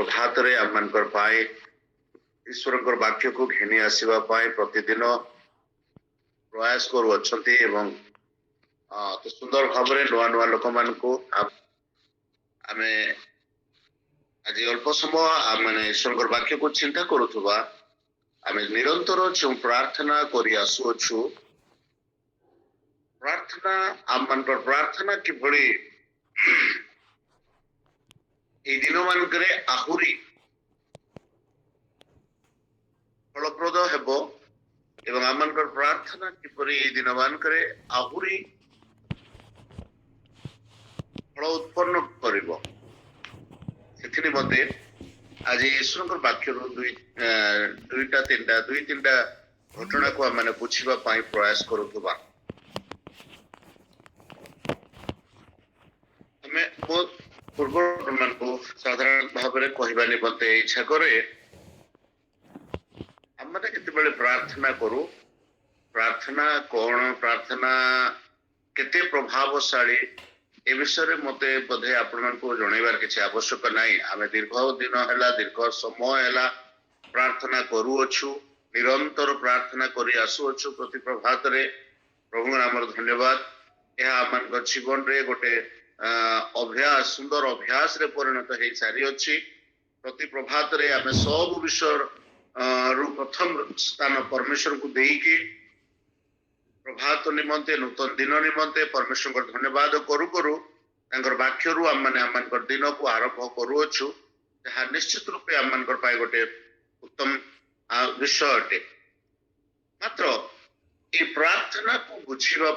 प्रभात रे आमनकर पाए ईश्वर वाक्य को घेनी आसवा प्रतिदिन प्रयास करू अच्छी एवं तो सुंदर भाव में नुआ नुआ लोक मान आम आज अल्प समय माने ईश्वर वाक्य को चिंता करुवा आम निरंतर जो प्रार्थना करी आसुअछु प्रार्थना आम मान प्रार्थना किभली এই দিন মানকরে আহুরি ফলপ্রদ ହେବ এবং আমানকৰ প্রার্থনা কিপରି এই দিন মানকরে আহুরি ফল উৎপন্ন কৰিব সেথি নিমন্তে আজি ଈଶ୍ୱରଙ୍କର ବାକ୍ୟରୁ দুই তিনটা ঘটনাକୁ ଆମେ ବୁଝିବା ପାଇଁ ପ୍ରୟାସ କରୁଥିବା ଆମେ पूर्व मान को साधारण भाव में कहवा निमंते इच्छा करे आम मैंने केते प्रार्थना करू प्रार्थना कौन प्रार्थना केते प्रभावशाली ए विषय मते बोधे आपण को जनइबार किसी आवश्यक नहीं आम दीर्घ दिन है दीर्घ समय है प्रार्थना करूछु निरंतर प्रार्थना करी आसुछु प्रति प्रभात रे प्रभु नाम धन्यवाद यह आम जीवन रे गोटे अभ्यास सुंदर अभ्यास रे परिणत हो सारी अच्छी प्रति प्रभात रे आम सब विषय प्रथम स्थान परमेश्वर को देकी प्रभात निमंते नूतन दिन निमंते परमेश्वर को धन्यवाद करू करू वाक्य रू आम मैंने दिन को आरंभ करूछु जहाँ निश्चित रूपे आम गोटे उत्तम विषय अटे मात्र ये प्रार्थना को बुझा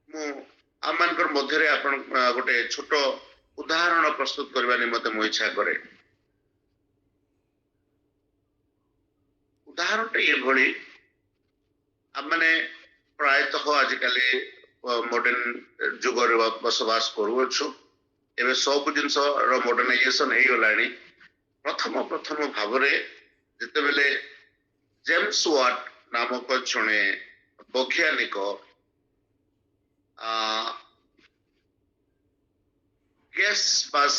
मु आमनकर मध्य आपण गोटे छोट उदाहरण प्रस्तुत करने निमंते मो इच्छा करे उदाहरण ये भली आमने प्रायतः आजिकल मॉडर्न जुग बसवास करूछु एवं सब जिनस मॉडर्नाइजेशन हो गलानी प्रथम प्रथम भाव रे जिते बेले जेम्स वाट नामक जड़े वैज्ञानिक गैस बस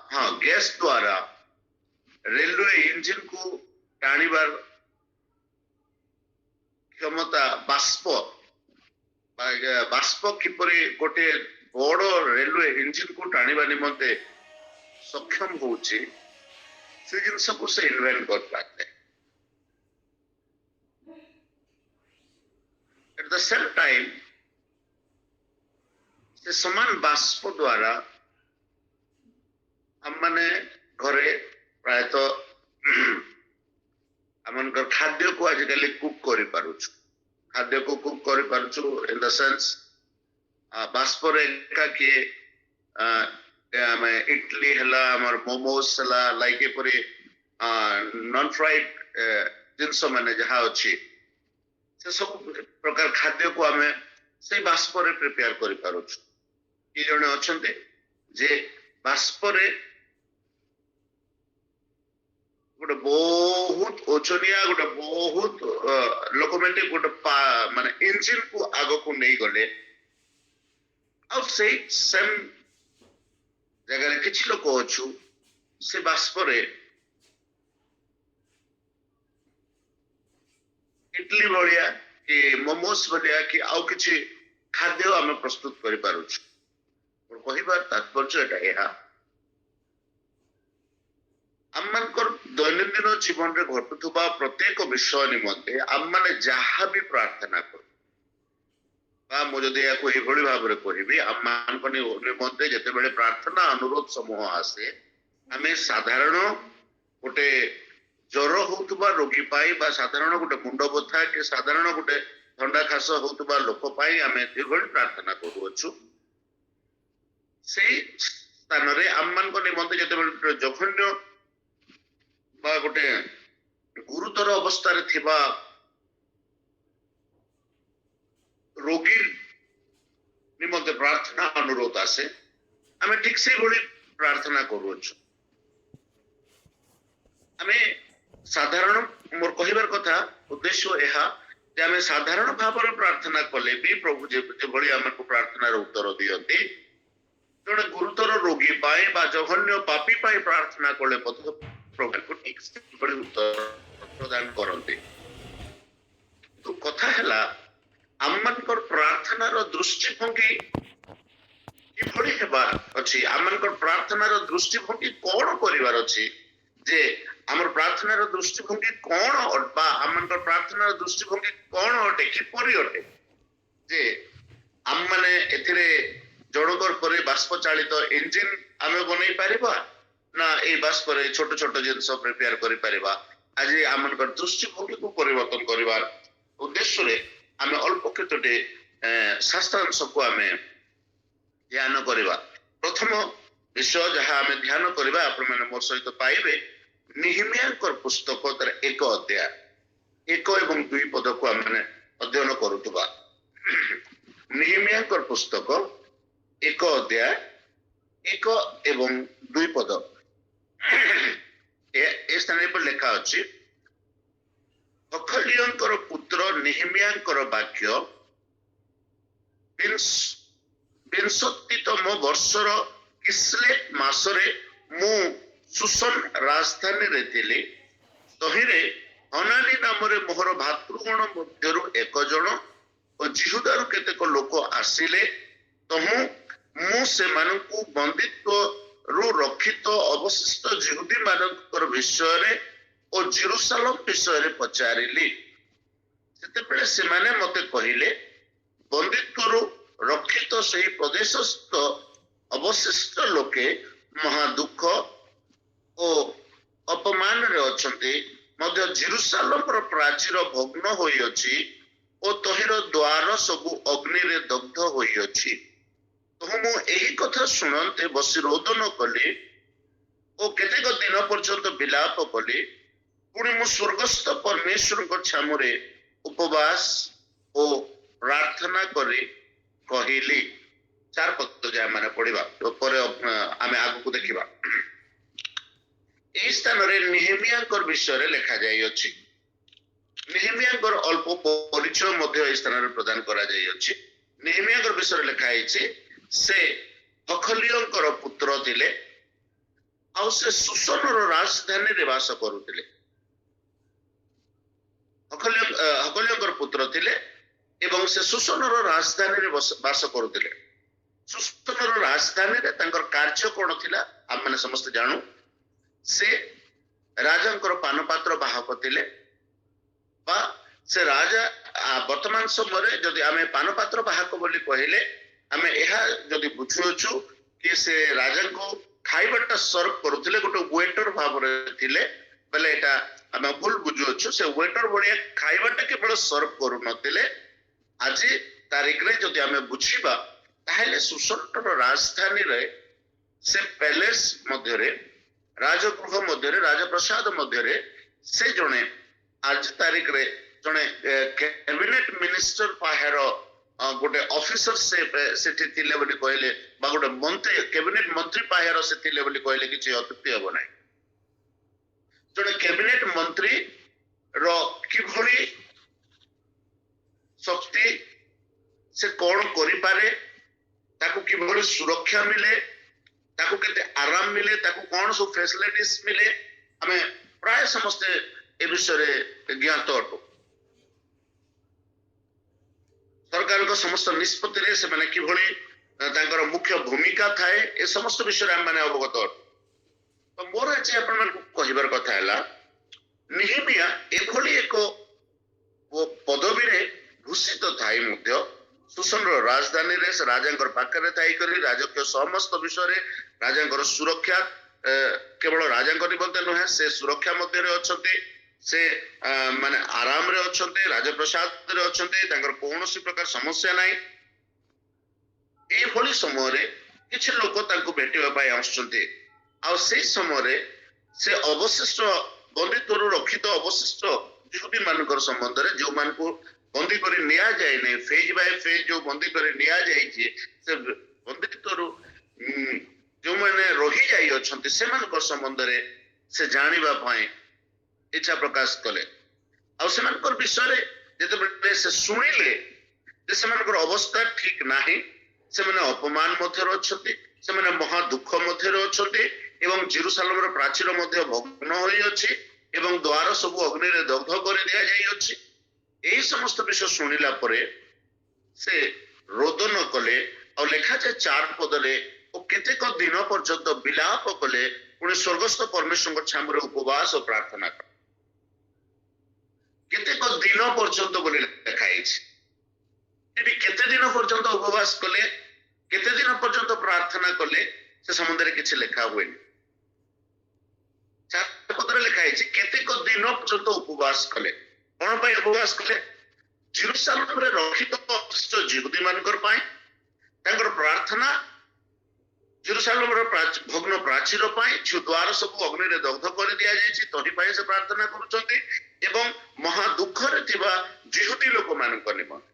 हाँ गैस द्वारा रेलवे इंजिन को टाणीबार क्षमता बाष्प बाष्प किपरि गोटे बड़ रेलवे इंजिन को टाणीबा निमंते सक्षम होउची से जिनस को से इन्वेंट कर पाते एट द सेम टाइम से समान बाष्प द्वारा हम माने घरे प्रायतः आमनकर खाद्य को आजिकल कुक करि पारुछु खाद्य को कुक करि पारुछु इन द सेंस बाष्प रे का कि हमें इडली हला हमर मोमोस हला लाइक परे नॉन फ्राइड जिनस माने जहा अछि से सब प्रकार खाद्य को आमे से बाष्प रे प्रिपेयर करि पारुछु कि जने अछन्ते जे बाष्प रे गोटे बहुत ओजनिया गोटे बहुत लोकोमेटिक गोटे माने इंजिन को आगो को नहीं गले आ से सेम जगह रे किछि लोक अछु से बाष्प रे इडली भलिया कि मोमोस भलिया कि आउ किछि खाद्य आमे प्रस्तुत करि पारुछु और कहिबार तात्पर्य एटा एहा आमनकर दैनंदिन जीवन रे घटुथुबा प्रत्येक विषय निमंते आम माने जहाँ भी प्रार्थना करू मु जदि या कोई भली भाव रे कहबी आम मानक निमंते जते बेले प्रार्थना अनुरोध समूह आसे आमे साधारण गोटे ज्वर होतुबा रोगी पाई बा साधारण गोटे मुंड बथा कि साधारण गोटे ठंडा खास होतुबा लोक पाई आमे एभली प्रार्थना करूछु से स्थान रे आम मानक निमंते जते बेले जघन्य बा गोटे गुरुतर अवस्था रे थिबा रोगी निमंते प्रार्थना अनुरोध आसे आमे ठीक से भली प्रार्थना करूछु आमे साधारण मोर कहिबार कथा उद्देश्य एहा जे आमे साधारण भाव रे प्रार्थना कले भी प्रभु जे भली हमको प्रार्थना रे उत्तर दियंती ଜଣେ ଗୁରୁତର ରୋଗୀ ପାଇଁ ବା ଜଘନ୍ୟ ପାପୀ ପାଇଁ ପ୍ରାର୍ଥନା କଲେ ମଧ୍ୟ ପ୍ରଭୁଙ୍କୁ ଠିକ ସେଭଳି ଉତ୍ତର ପ୍ରଦାନ କରନ୍ତି। କିନ୍ତୁ କଥା ହେଲା ଆମମାନଙ୍କର ପ୍ରାର୍ଥନାର ଦୃଷ୍ଟିଭଙ୍ଗୀ କିଭଳି ହେବାର ଅଛି, ଆମମାନଙ୍କର ପ୍ରାର୍ଥନାର ଦୃଷ୍ଟିଭଙ୍ଗୀ କଣ କରିବାର ଅଛି, ଯେ ଆମର ପ୍ରାର୍ଥନାର ଦୃଷ୍ଟିଭଙ୍ଗୀ କଣ ବା ଆମମାନଙ୍କର ପ୍ରାର୍ଥନାର ଦୃଷ୍ଟିଭଙ୍ଗୀ କଣ ଅଟେ, କିପରି ଅଟେ, ଯେ ଆମମାନେ ଏଥିରେ ଜଣକର ପରେ ବାଷ୍ପ ଚାଳିତ ଇଞ୍ଜିନ ଆମେ ବନେଇ ପାରିବା ନା ଏଇ ବାଷ୍ପରେ ଛୋଟ ଛୋଟ ଜିନିଷ ପ୍ରିପେୟାର କରିପାରିବା। ଆଜି ଆମମାନଙ୍କର ଦୃଷ୍ଟିଭଙ୍ଗୀକୁ ପରିବର୍ତ୍ତନ କରିବାର ଉଦ୍ଦେଶ୍ୟରେ ଆମେ ଅଳ୍ପ କେତୋଟି ଶାସ୍ତ୍ରାଂଶକୁ ଆମେ ଧ୍ୟାନ କରିବା। ପ୍ରଥମ ବିଷୟ ଯାହା ଆମେ ଧ୍ୟାନ କରିବା ଆପଣମାନେ ମୋ ସହିତ ପାଇବେ, ନିହିମିୟାଙ୍କର ପୁସ୍ତକ ତାର 1 ଅଧ୍ୟାୟ 1 ଏବଂ 2 ପଦକୁ ଆମେ ଅଧ୍ୟୟନ କରୁଥିବା। ନିହିମିୟାଙ୍କର ପୁସ୍ତକ 1 ଅଧ୍ୟାୟ 1 ଏବଂ 2 ପଦ। ଏ ସ୍ଥାନରେ पर ଲେଖା ଅଛି, ହଖଲିୟଙ୍କର ପୁତ୍ର ନିହିମିୟାଙ୍କର ବାକ୍ୟ 62ତମ ବର୍ଷର କିସ୍ଲେଭ ମାସରେ ମୁଁ ସୁସନ ରାଜଧାନୀରେ ଥିଲି। ତହିଁରେ ହନାନୀ ନାମରେ ମୋହର ଭାତୃଗଣ ମଧ୍ୟରୁ 1 ଜଣ ଓ ଜିହୁଦାରୁ କେତେକ ଲୋକ ଆସିଲେ। ମୁଁ ସେମାନଙ୍କୁ ବନ୍ଦିତ୍ୱରୁ ରକ୍ଷିତ ଅବଶିଷ୍ଟ ଜିହୁଦୀ ମାନଙ୍କର ବିଷୟରେ ଓ ଜେରୁସାଲେମ ବିଷୟରେ ପଚାରିଲି। ସେତେବେଳେ ସେମାନେ ମତେ କହିଲେ, ବନ୍ଦିତ୍ୱରୁ ରକ୍ଷିତ ସେହି ପ୍ରଦେଶସ୍ଥ ଅବଶିଷ୍ଟ ଲୋକେ ମହା ଦୁଃଖ ଓ ଅପମାନରେ ଅଛନ୍ତି, ମଧ୍ୟ ଜେରୁସାଲେମର ପ୍ରାଚୀର ଭଗ୍ନ ହୋଇଅଛି ଓ ତହିଁର ଦ୍ୱାର ସବୁ ଅଗ୍ନିରେ ଦଗ୍ଧ ହୋଇଅଛି। ତ ମୁଁ ଏହି କଥା ଶୁଣନ୍ତେ ବସି ରୋଦନ କଲି ଓ କେତେକ ଦିନ ପର୍ଯ୍ୟନ୍ତ ବିଳାପ କଲି। ପୁଣି ମୁଁ ସ୍ୱର୍ଗସ୍ଥ ପରମେଶ୍ୱରଙ୍କ ଛାମୁରେ ଉପବାସ ଓ ପ୍ରାର୍ଥନା କରି କହିଲି। 4 ପଦ ଯାଏ ମାନେ ପଢିବା, ପରେ ଆମେ ଆଗକୁ ଦେଖିବା। ଏହି ସ୍ଥାନରେ ନିହିମିୟାଙ୍କର ବିଷୟରେ ଲେଖା ଯାଇଅଛି। ନିହିମିୟାଙ୍କର ଅଳ୍ପ ପରିଚୟ ମଧ୍ୟ ଏହି ସ୍ଥାନରେ ପ୍ରଦାନ କରାଯାଇଅଛି। ନିହିମିୟାଙ୍କର ବିଷୟରେ ଲେଖା ହେଇଛି, ସେ ହଖଲିୟଙ୍କର ପୁତ୍ର ଥିଲେ ଆଉ ସେ ସୁସନର ରାଜଧାନୀରେ ବାସ କରୁଥିଲେ। ହଖଲିୟଙ୍କର ପୁତ୍ର ଥିଲେ ଏବଂ ସେ ସୁସନର ରାଜଧାନୀରେ ବାସ କରୁଥିଲେ। ସୁସନର ରାଜଧାନୀରେ ତାଙ୍କର କାର୍ଯ୍ୟ କଣ ଥିଲା ଆମେ ସମସ୍ତେ ଜାଣୁ। ସେ ରାଜାଙ୍କର ପାନପାତ୍ର ବାହକ ଥିଲେ ବା ସେ ରାଜା ବର୍ତ୍ତମାନ ସମୟରେ ଯଦି ଆମେ ପାନପାତ୍ର ବାହକ ବୋଲି କହିଲେ ଆମେ ଏହା ଯଦି ବୁଝୁଅଛୁ କି ସେ ରାଜାଙ୍କୁ ଖାଇବାଟା ସର୍ଭ କରୁଥିଲେ, ଗୋଟେ ୱେଟର ଭାବରେ ଥିଲେ ବୋଲେ ଏଟା ଆମେ ଭୁଲ ବୁଝୁଅଛୁ। ସେ ୱେଟର ଭଳିଆ ଖାଇବାଟା କେବଳ ସର୍ଭ କରୁନଥିଲେ। ଆଜି ତାରିଖରେ ଯଦି ଆମେ ବୁଝିବା ତାହେଲେ ସୁସନର ରାଜଧାନୀରେ ସେ ପ୍ୟାଲେସ ମଧ୍ୟରେ, ରାଜଗୃହ ମଧ୍ୟରେ, ରାଜପ୍ରସାଦ ମଧ୍ୟରେ ସେ ଜଣେ ଆଜି ତାରିଖରେ ଜଣେ କ୍ୟାବିନେଟ ମିନିଷ୍ଟର ପାହ୍ୟାର ଗୋଟେ ଅଫିସର ସେଠି ଥିଲେ ବୋଲି କହିଲେ ବା ଗୋଟେ ମନ୍ତ୍ରୀ କ୍ୟାବିନେଟ ମନ୍ତ୍ରୀ ପାହ୍ୟାର ସେ ଥିଲେ ବୋଲି କହିଲେ କିଛି ଅତ୍ୟୁକ୍ତି ହେବ ନାହିଁ। ଜଣେ କ୍ୟାବିନେଟ ମନ୍ତ୍ରୀ ର କିଭଳି ଶକ୍ତି, ସେ କଣ କରିପାରେ, ତାକୁ କିଭଳି ସୁରକ୍ଷା ମିଳେ, ତାକୁ କେତେ ଆରାମ ମିଳେ, ତାକୁ କଣ ସବୁ ଫ୍ୟାସିଲିଟିସ୍ ମିଳେ, ଆମେ ପ୍ରାୟ ସମସ୍ତେ ଏ ବିଷୟରେ ଜ୍ଞାତ ଅଟୁ। ସରକାରଙ୍କ ସମସ୍ତ ନିଷ୍ପତ୍ତିରେ ସେମାନେ କିଭଳି ତାଙ୍କର ମୁଖ୍ୟ ଭୂମିକା ଥାଏ, ଏ ସମସ୍ତ ବିଷୟରେ ଆମେ ଅବଗତ ଅଟୁ। ତ ମୋର ଆଜି ଆପଣମାନଙ୍କୁ କହିବାର କଥା ହେଲା, ନିହିମିୟା ଏଭଳି ଏକ ପଦବୀରେ ଭୂଷିତ ଥାଇ ମଧ୍ୟ ସୁସନର ରାଜଧାନୀରେ ସେ ରାଜାଙ୍କର ପାଖରେ ଥାଇକରି ରାଜକୀୟ ସମସ୍ତ ବିଷୟରେ ରାଜାଙ୍କର ସୁରକ୍ଷା କେବଳ ରାଜାଙ୍କ ନିମନ୍ତେ ନୁହେଁ, ସେ ସୁରକ୍ଷା ମଧ୍ୟରେ ଅଛନ୍ତି, ସେ ମାନେ ଆରାମରେ ଅଛନ୍ତି, ରାଜପ୍ରସାଦରେ ଅଛନ୍ତି, ତାଙ୍କର କୌଣସି ପ୍ରକାର ସମସ୍ୟା ନାହିଁ। ଏଇଭଳି ସମୟରେ କିଛି ଲୋକ ତାଙ୍କୁ ଭେଟିବା ପାଇଁ ଆସୁଛନ୍ତି ଆଉ ସେଇ ସମୟରେ ସେ ଅବଶିଷ୍ଟ ବନ୍ଦିତ୍ୱରୁ ରକ୍ଷିତ ଅବଶିଷ୍ଟ ଜିହୁଦୀ ମାନଙ୍କର ସମ୍ବନ୍ଧରେ ଯୋଉମାନଙ୍କୁ ବନ୍ଦୀ କରି ନିଆଯାଇନି, ଫେଜ ବାଇ ଫେଜ ଯୋଉ ବନ୍ଦୀ କରି ନିଆଯାଇଛି, ସେ ବନ୍ଦିତ୍ୱରୁ ଯୋଉମାନେ ରହିଯାଇ ଅଛନ୍ତି ସେମାନଙ୍କ ସମ୍ବନ୍ଧରେ ସେ ଜାଣିବା ପାଇଁ ଇଚ୍ଛା ପ୍ରକାଶ କଲେ। ଆଉ ସେମାନଙ୍କର ବିଷୟରେ ଯେତେବେଳେ ସେ ଶୁଣିଲେ ଯେ ସେମାନଙ୍କର ଅବସ୍ଥା ଠିକ ନାହିଁ, ସେମାନେ ଅପମାନ ମଧ୍ୟରେ ଅଛନ୍ତି, ସେମାନେ ମହା ଦୁଃଖ ମଧ୍ୟରେ ଅଛନ୍ତି ଏବଂ ଜେରୁସାଲେମର ପ୍ରାଚୀର ମଧ୍ୟ ଭଗ୍ନ ହୋଇଅଛି ଏବଂ ଦ୍ୱାର ସବୁ ଅଗ୍ନିରେ ଦଗ୍ଧ କରି ଦିଆଯାଇଅଛି। ଏହି ସମସ୍ତ ବିଷୟ ଶୁଣିଲା ପରେ ସେ ରୋଦନ କଲେ ଆଉ ଲେଖାଯାଏ 4 ପଦରେ ଓ କେତେକ ଦିନ ପର୍ଯ୍ୟନ୍ତ ବିଳାପ କଲେ, ପୁଣି ସ୍ୱର୍ଗସ୍ଥ ପରମେଶ୍ୱରଙ୍କ ଛାମୁରେ ଉପବାସ ଓ ପ୍ରାର୍ଥନା କଲେ। କେତେକ ଦିନ ପର୍ଯ୍ୟନ୍ତ ବୋଲି ଲେଖା ହେଇଛି। ଏଠି କେତେ ଦିନ ପର୍ଯ୍ୟନ୍ତ ଉପବାସ କଲେ, କେତେ ଦିନ ପର୍ଯ୍ୟନ୍ତ ପ୍ରାର୍ଥନା କଲେ ସେ ସମ୍ବନ୍ଧରେ କିଛି ଲେଖା ହୁଏନି। 4 ପଦରେ ଲେଖା ହେଇଛି କେତେକ ଦିନ ପର୍ଯ୍ୟନ୍ତ ଉପବାସ କଲେ। କଣ ପାଇଁ ଉପବାସ କଲେ? ଜେରୁସାଲେମରେ ରକ୍ଷିତ ଅବଶିଷ୍ଟ ଯିହୁଦୀ ମାନଙ୍କର ପାଇଁ, ତାଙ୍କର ପ୍ରାର୍ଥନା ଜେରୁସାଲେମର ଭଗ୍ନ ପ୍ରାଚୀର ପାଇଁ, ଯୋଉ ଦ୍ୱାର ସବୁ ଅଗ୍ନିରେ ଦଗ୍ଧ କରି ଦିଆଯାଇଛି ତହି ପାଇଁ ସେ ପ୍ରାର୍ଥନା କରୁଛନ୍ତି ଏବଂ ମହା ଦୁଃଖରେ ଥିବା ଯିହୁଦୀ ଲୋକମାନଙ୍କ ନିମନ୍ତେ।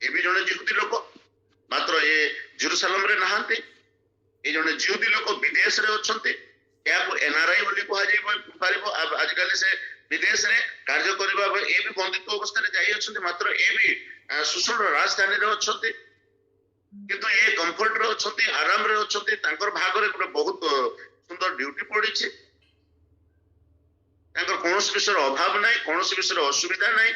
ଏ ବି ଜଣେ ଯିହୁଦୀ ଲୋକ, ମାତ୍ର ଏ ଜେରୁସାଲେମରେ ନାହାନ୍ତି। ଏ ଜଣେ ଯିହୁଦୀ ଲୋକ ବିଦେଶରେ ଅଛନ୍ତି। ଏହାକୁ NRI ବୋଲି କୁହାଯାଇ ପାରିବ। ଆଜିକାଲି ସେ ବିଦେଶରେ କାର୍ଯ୍ୟ କରିବା ଏ ବି ବନ୍ଦିତ୍ୱ ଅବସ୍ଥାରେ ଯାଇ ଅଛନ୍ତି, ମାତ୍ର ଏ ବି ସୁଷମର ରାଜଧାନୀରେ ଅଛନ୍ତି। କିନ୍ତୁ ଏ କମ୍ଫର୍ଟରେ ଅଛନ୍ତି, ଆରାମରେ ଅଛନ୍ତି। ତାଙ୍କର ଭାଗରେ ଗୋଟେ ବହୁତ ସୁନ୍ଦର ଡ୍ୟୁଟି ପଡିଛି। ତାଙ୍କର କୌଣସି ବିଷୟର ଅଭାବ ନାହିଁ, କୌଣସି ବିଷୟର ଅସୁବିଧା ନାହିଁ,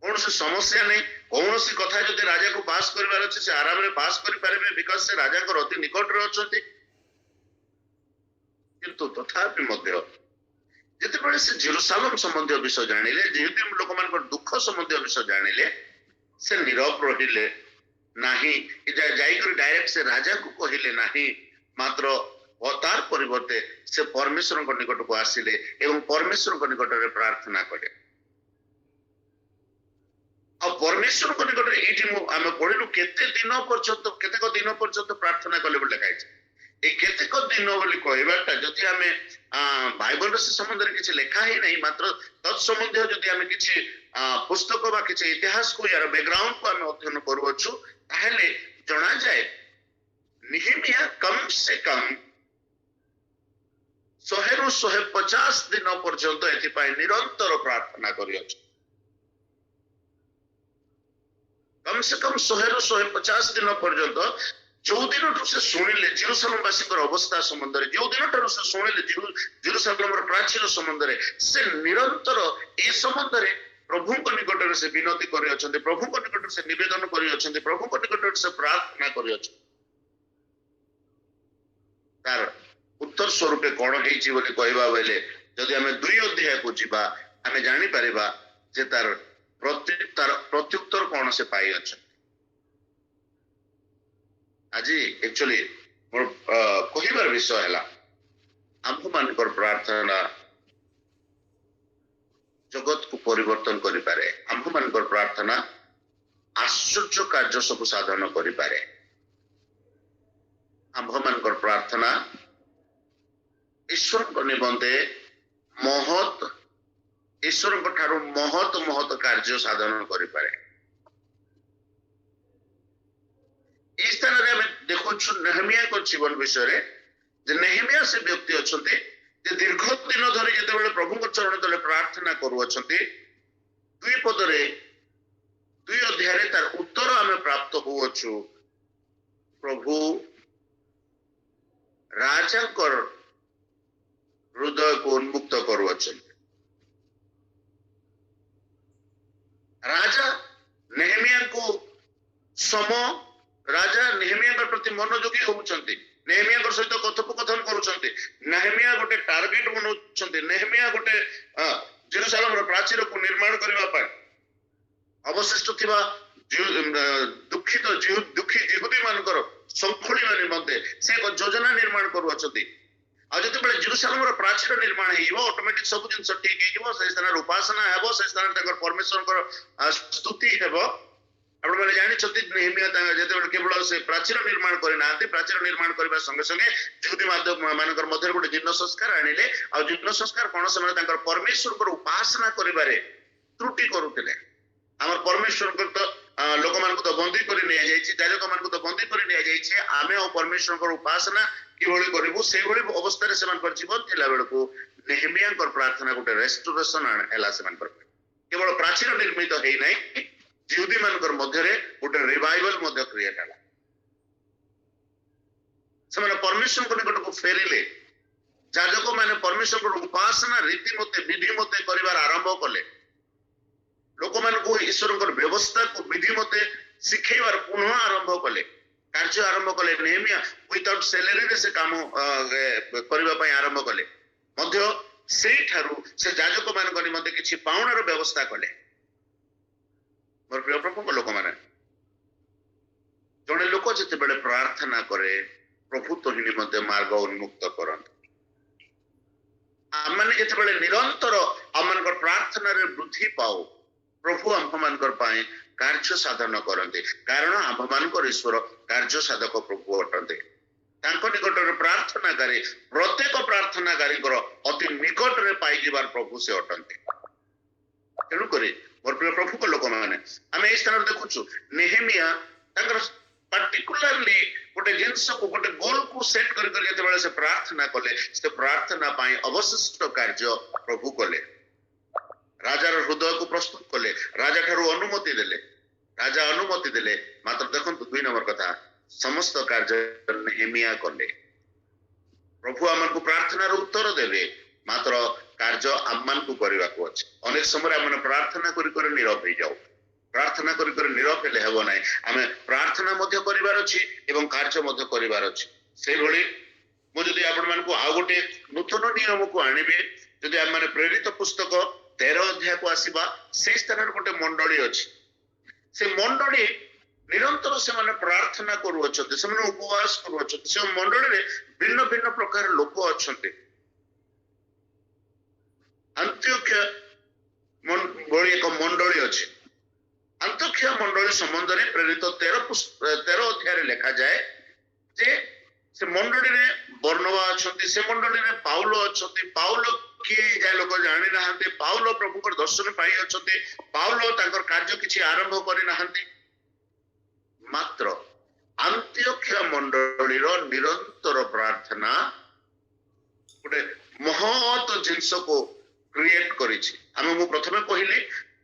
କୌଣସି ସମସ୍ୟା ନାହିଁ। କୌଣସି କଥା ଯଦି ରାଜାକୁ ପାସ୍ କରିବାର ଅଛି ସେ ଆରାମରେ ପାସ୍ କରିପାରିବେ, ବିକଜ ସେ ରାଜାଙ୍କର ଅତି ନିକଟରେ ଅଛନ୍ତି। କିନ୍ତୁ ତଥାପି ମଧ୍ୟ ଯେତେବେଳେ ସେ ଜେରୁସାଲେମ ସମ୍ବନ୍ଧୀୟ ବିଷୟ ଜାଣିଲେ, ଯେହେତୁ ଲୋକମାନଙ୍କର ଦୁଃଖ ସମ୍ବନ୍ଧୀୟ ବିଷୟ ଜାଣିଲେ, ସେ ନୀରବ ରହିଲେ ନାହିଁ। ଯାଇକରି ଡାଇରେକ୍ଟ ସେ ରାଜାକୁ କହିଲେ ନାହିଁ, ମାତ୍ର ତାର ପରିବର୍ତ୍ତେ ସେ ପରମେଶ୍ୱରଙ୍କ ନିକଟକୁ ଆସିଲେ ଏବଂ ପରମେଶ୍ୱରଙ୍କ ନିକଟରେ ପ୍ରାର୍ଥନା କଲେ। ଆଉ ପରମେଶ୍ୱରଙ୍କ ନିକଟରେ ଏଇଠି ଆମେ ପଢିଲୁ କେତେକ ଦିନ ପର୍ଯ୍ୟନ୍ତ ପ୍ରାର୍ଥନା କଲେ ବୋଲି ଲେଖା ହେଇଛି। এই କେତେକ ଦିନ ବୋଲି କହିବାଟା ଯଦି ଆମେ ବାଇବଲର ସେ ସମ୍ବନ୍ଧରେ କିଛି ଲେଖା ହିଁ ନାହିଁ, ମାତ୍ର ତତ୍ ସମ୍ବନ୍ଧୀୟ ଯଦି ଆମେ କିଛି ପୁସ୍ତକ ବା କିଛି ଇତିହାସକୁ ୟାର ବ୍ୟାକଗ୍ରାଉଣ୍ଡକୁ ଆମେ ଅଧ୍ୟୟନ କରୁଅଛୁ, ତାହେଲେ ଜଣାଯାଏ ନେହେମିୟା କମ ସେ କମ 100ରୁ 150 ଦିନ ପର୍ଯ୍ୟନ୍ତ ଏଥିପାଇଁ ନିରନ୍ତର ପ୍ରାର୍ଥନା କରିଅଛି। କମ ସେ କମ 100ରୁ 150 ଦିନ ପର୍ଯ୍ୟନ୍ତ ଯୋଉ ଦିନଠୁ ସେ ଶୁଣିଲେ ଜେରୁସାଲେମ ବାସୀଙ୍କର ଅବସ୍ଥା ସମ୍ବନ୍ଧରେ, ଯୋଉ ଦିନଠାରୁ ସେ ଶୁଣିଲେ ଜେରୁସାଲେମର ପ୍ରାଚୀର ସମ୍ବନ୍ଧରେ, ସେ ନିରନ୍ତର ଏ ସମ୍ବନ୍ଧରେ ପ୍ରଭୁଙ୍କ ନିକଟରେ ସେ ବିନତି କରିଅଛନ୍ତି, ପ୍ରଭୁଙ୍କ ନିକଟରେ ସେ ନିବେଦନ କରିଅଛନ୍ତି, ପ୍ରଭୁଙ୍କ ନିକଟରେ ସେ ପ୍ରାର୍ଥନା କରିଅଛନ୍ତି। ତାର ଉତ୍ତର ସ୍ୱରୂପେ କଣ ହେଇଛି ବୋଲି କହିବା ବେଳେ ଯଦି ଆମେ 2 ଅଧ୍ୟାୟକୁ ଯିବା, ଆମେ ଜାଣିପାରିବା ଯେ ତାର ପ୍ରତ୍ୟୁତ୍ତର କଣ ସେ ପାଇଅଛନ୍ତି। ଆଜି एक्चुअली ମୋର କହିବାର ବିଷୟ ହେଲା ଆମ୍ଭମାନଙ୍କର ପ୍ରାର୍ଥନା ଜଗତକୁ ପରିବର୍ତ୍ତନ କରିପାରେ। ଆମ୍ଭମାନଙ୍କର ପ୍ରାର୍ଥନା ଆଶ୍ଚର୍ଯ୍ୟ କାର୍ଯ୍ୟ ସବୁ ସାଧନ କରିପାରେ। ଆମ୍ଭମାନଙ୍କର ପ୍ରାର୍ଥନା ଈଶ୍ୱରଙ୍କ ନିମନ୍ତେ ଈଶ୍ୱରଙ୍କ ଠାରୁ ମହତ କାର୍ଯ୍ୟ ସାଧନ କରିପାରେ। এই স্থাନରେ ଆମେ ଦେଖୁଛୁ ନେହେମିୟାଙ୍କ ଜୀବନ ବିଷୟରେ, ଯେ ନେହେମିୟା ସେ ବ୍ୟକ୍ତି ଅଛନ୍ତି ଯେ ଦୀର୍ଘ ଦିନ ଧରି ଯେତେବେଳେ ପ୍ରଭୁଙ୍କ ଚରଣ ତଳେ ପ୍ରାର୍ଥନା କରୁଅଛନ୍ତି, 2 ପଦରେ 2 ଅଧ୍ୟାୟରେ ତାର ଉତ୍ତର ଆମେ ପ୍ରାପ୍ତ ହେଉଅଛୁ। ପ୍ରଭୁ ରାଜାଙ୍କର ହୃଦୟକୁ ଉନ୍ମୁକ୍ତ କରୁଅଛନ୍ତି। ରାଜା ନେହେମିୟାଙ୍କୁ ରାଜା ନେହେମିୟାଙ୍କ ପ୍ରତି ମନୋଯୋଗୀ ହେଉଛନ୍ତି, ନେହେମିୟାଙ୍କ ସହିତ କଥୋପକଥନ କରୁଛନ୍ତି। ନେହେମିୟା ଗୋଟେ ଟାର୍ଗେଟ ବନାଉଛନ୍ତି। ନେହେମିୟା ଗୋଟେ ଜେରୁସାଲେମର ପ୍ରାଚୀରକୁ ନିର୍ମାଣ କରିବା ପାଇଁ ଅବଶିଷ୍ଟ ଥିବା ଦୁଃଖୀ ଯିହୁଦୀ ମାନଙ୍କର ଶୃଙ୍ଖଳିବା ନିମନ୍ତେ ସେ ଏକ ଯୋଜନା ନିର୍ମାଣ କରୁଅଛନ୍ତି। ଆଉ ଯେତେବେଳେ ଜେରୁସାଲେମର ପ୍ରାଚୀର ନିର୍ମାଣ ହେଇଯିବ, ଅଟୋମେଟିକ ସବୁ ଜିନିଷ ଠିକ ହେଇଯିବ। ସେ ସ୍ଥାନରେ ଉପାସନା ହେବ, ସେ ସ୍ଥାନରେ ତାଙ୍କର ପରମେଶ୍ୱରଙ୍କର ସ୍ତୁତି ହେବ। ଆପଣମାନେ ଜାଣିଛନ୍ତି ନେହେମିୟା ଯେତେବେଳେ କେବଳ ସେ ପ୍ରାଚୀର ନିର୍ମାଣ କରିନାହାନ୍ତି, ପ୍ରାଚୀର ନିର୍ମାଣ କରିବା ସଙ୍ଗେ ସଙ୍ଗେ ଯିହୁଦୀ ମାନଙ୍କର ମଧ୍ୟରେ ଗୋଟେ ଜୀର୍ଣ୍ଣ ସଂସ୍କାର ଆଣିଲେ। ଆଉ ଜୀର୍ଣ୍ଣ ସଂସ୍କାର କଣ? ସେମାନେ ତାଙ୍କର ପରମେଶ୍ୱରଙ୍କର ଉପାସନା କରିବାରେ ତ୍ରୁଟି କରୁଥିଲେ। ଆମର ପରମେଶ୍ୱରଙ୍କର ତ ଲୋକମାନଙ୍କୁ ତ ବନ୍ଦୀ କରି ନିଆଯାଇଛି, ଯାଜକ ମାନଙ୍କୁ ତ ବନ୍ଦୀ କରି ନିଆଯାଇଛି। ଆମେ ଆଉ ପରମେଶ୍ୱରଙ୍କର ଉପାସନା କିଭଳି କରିବୁ, ସେଇଭଳି ଅବସ୍ଥାରେ ସେମାନଙ୍କର ଜୀବନ ଥିଲା ବେଳକୁ ନେହେମିୟାଙ୍କର ପ୍ରାର୍ଥନା ଗୋଟେ ରେଷ୍ଟୋରେସନ ହେଲା। ସେମାନଙ୍କର କେବଳ ପ୍ରାଚୀର ନିର୍ମିତ ହେଇନାହିଁ, ଯିହୁଦୀ ମାନଙ୍କର ମଧ୍ୟରେ ଗୋଟେ ରିଭାଇଭାଲ ମଧ୍ୟ କ୍ରିଏଟ ହେଲା। ସେମାନେ ପରମେଶ୍ୱରଙ୍କ ନିକଟକୁ ଫେରିଲେ, ଯାଜକ ମାନେ ପରମେଶ୍ୱରଙ୍କ ଉପାସନା ରୀତି ମତେ ବିଧି ମତେ କରିବାର ଆରମ୍ଭ କଲେ, ଲୋକମାନଙ୍କୁ ଈଶ୍ୱରଙ୍କର ବ୍ୟବସ୍ଥାକୁ ବିଧି ମତେ ଶିଖେଇବାର ପୁନଃ ଆରମ୍ଭ କଲେ, କାର୍ଯ୍ୟ ଆରମ୍ଭ କଲେ। ନେହେମିଆ ୱିଥାଉଟ୍ ସାଲାରୀରେ ସେ କାମ କରିବା ପାଇଁ ଆରମ୍ଭ କଲେ, ମଧ୍ୟ ସେଇଠାରୁ ସେ ଯାଜକ ମାନଙ୍କ ନିମନ୍ତେ କିଛି ପାଉଣାର ବ୍ୟବସ୍ଥା କଲେ। ମୋର ପ୍ରିୟ ପ୍ରଭୁଙ୍କ ଲୋକମାନେ, ଜଣେ ଲୋକ ଯେତେବେଳେ ପ୍ରାର୍ଥନା କରେ ପ୍ରଭୁ ତହିଁ ନିମନ୍ତେ ମାର୍ଗ ଉନ୍ମୁକ୍ତ କରନ୍ତି। ଆମମାନେ ଯେତେବେଳେ ନିରନ୍ତର ଆମମାନଙ୍କର ପ୍ରାର୍ଥନାରେ ବୃଦ୍ଧି ପାଉ, ପ୍ରଭୁ ଆମ୍ଭମାନଙ୍କର ପାଇଁ କାର୍ଯ୍ୟ ସାଧନ କରନ୍ତି, କାରଣ ଆମ୍ଭମାନଙ୍କର ଈଶ୍ୱର କାର୍ଯ୍ୟ ସାଧକ ପ୍ରଭୁ ଅଟନ୍ତି। ତାଙ୍କ ନିକଟରେ ପ୍ରାର୍ଥନାକାରୀ ପ୍ରତ୍ୟେକ ପ୍ରାର୍ଥନାକାରୀଙ୍କର ଅତି ନିକଟରେ ପାଇଯିବାର ପ୍ରଭୁ ସେ ଅଟନ୍ତି। ତେଣୁକରି ମୋର ପ୍ରିୟ ପ୍ରଭୁଙ୍କ ଲୋକମାନେ, ଆମେ ଏଇ ସ୍ଥାନରେ ଦେଖୁଛୁ ନେହେମିଆ ତାଙ୍କର ପାର୍ଟିକୁଲାରଲି ଗୋଟେ ଜିନିଷକୁ ଗୋଟେ ଗୋଲକୁ ସେଟ୍ କରି ଯେତେବେଳେ ସେ ପ୍ରାର୍ଥନା କଲେ, ସେ ପ୍ରାର୍ଥନା ପାଇଁ ଅବଶିଷ୍ଟ କାର୍ଯ୍ୟ ପ୍ରଭୁ କଲେ। ରାଜାର ହୃଦୟକୁ ପ୍ରସ୍ତୁତ କଲେ, ରାଜା ଠାରୁ ଅନୁମତି ଦେଲେ, ରାଜା ଅନୁମତି ଦେଲେ। ମାତ୍ର ଦେଖନ୍ତୁ 2 ନମ୍ବର କଥା, ସମସ୍ତ କାର୍ଯ୍ୟ ନେହେମିଆ କଲେ। ପ୍ରଭୁ ଆମକୁ ପ୍ରାର୍ଥନାର ଉତ୍ତର ଦେବେ, ମାତ୍ର କାର୍ଯ୍ୟ ଆମମାନଙ୍କୁ କରିବାକୁ ଅଛି। ଅନେକ ସମୟରେ ଆମେ ପ୍ରାର୍ଥନା କରି କରି ନୀରବ ହେଇଯାଉ। ପ୍ରାର୍ଥନା କରି କରି ନୀରବ ହେଲେ ହେବ ନାହିଁ। ଆମେ ପ୍ରାର୍ଥନା ମଧ୍ୟ କରିବାର ଅଛି ଏବଂ କାର୍ଯ୍ୟ ମଧ୍ୟ କରିବାର ଅଛି। ସେଇଭଳି ମୁଁ ଯଦି ଆପଣମାନଙ୍କୁ ଆଉ ଗୋଟେ ନୂତନ ନିୟମକୁ ଆଣିବେ, ଯଦି ଆମେ ପ୍ରେରିତ ପୁସ୍ତକ 13 ଅଧ୍ୟାୟକୁ ଆସିବା, ସେଇ ସ୍ଥାନରେ ଗୋଟେ ମଣ୍ଡଳୀ ଅଛି। ସେ ମଣ୍ଡଳୀ ନିରନ୍ତର ସେମାନେ ପ୍ରାର୍ଥନା କରୁଅଛନ୍ତି, ସେମାନେ ଉପବାସ କରୁଅଛନ୍ତି। ସେ ମଣ୍ଡଳୀରେ ଭିନ୍ନ ଭିନ୍ନ ପ୍ରକାର ଲୋକ ଅଛନ୍ତି। ଆନ୍ତିଓଖ୍ୟା ଭଳି ଏକ ମଣ୍ଡଳୀ ଅଛି। ଆନ୍ତିଓଖ୍ୟା ମଣ୍ଡଳୀ ସମ୍ବନ୍ଧରେ ପ୍ରେରିତ 13 ଅଧ୍ୟାୟରେ ଲେଖାଯାଏ ଯେ ସେ ମଣ୍ଡଳୀରେ ବର୍ଣ୍ଣବା ଅଛନ୍ତି, ସେ ମଣ୍ଡଳୀରେ ପାଉଲ ଅଛନ୍ତି। ପାଉଲ କିଏ ଯାଏ ଲୋକ ଜାଣି ନାହାନ୍ତି। ପାଉଲ ପ୍ରଭୁଙ୍କର ଦର୍ଶନ ପାଇ ଅଛନ୍ତି। ପାଉଲ ତାଙ୍କର କାର୍ଯ୍ୟ କିଛି ଆରମ୍ଭ କରିନାହାନ୍ତି। ମାତ୍ର ଆନ୍ତିଓଖ୍ୟା ମଣ୍ଡଳୀର ନିରନ୍ତର ପ୍ରାର୍ଥନା ଗୋଟେ ମହତ ଜିନିଷକୁ କ୍ରିଏଟ କରିଛି। ମୁଁ ପ୍ରଥମେ କହିଲି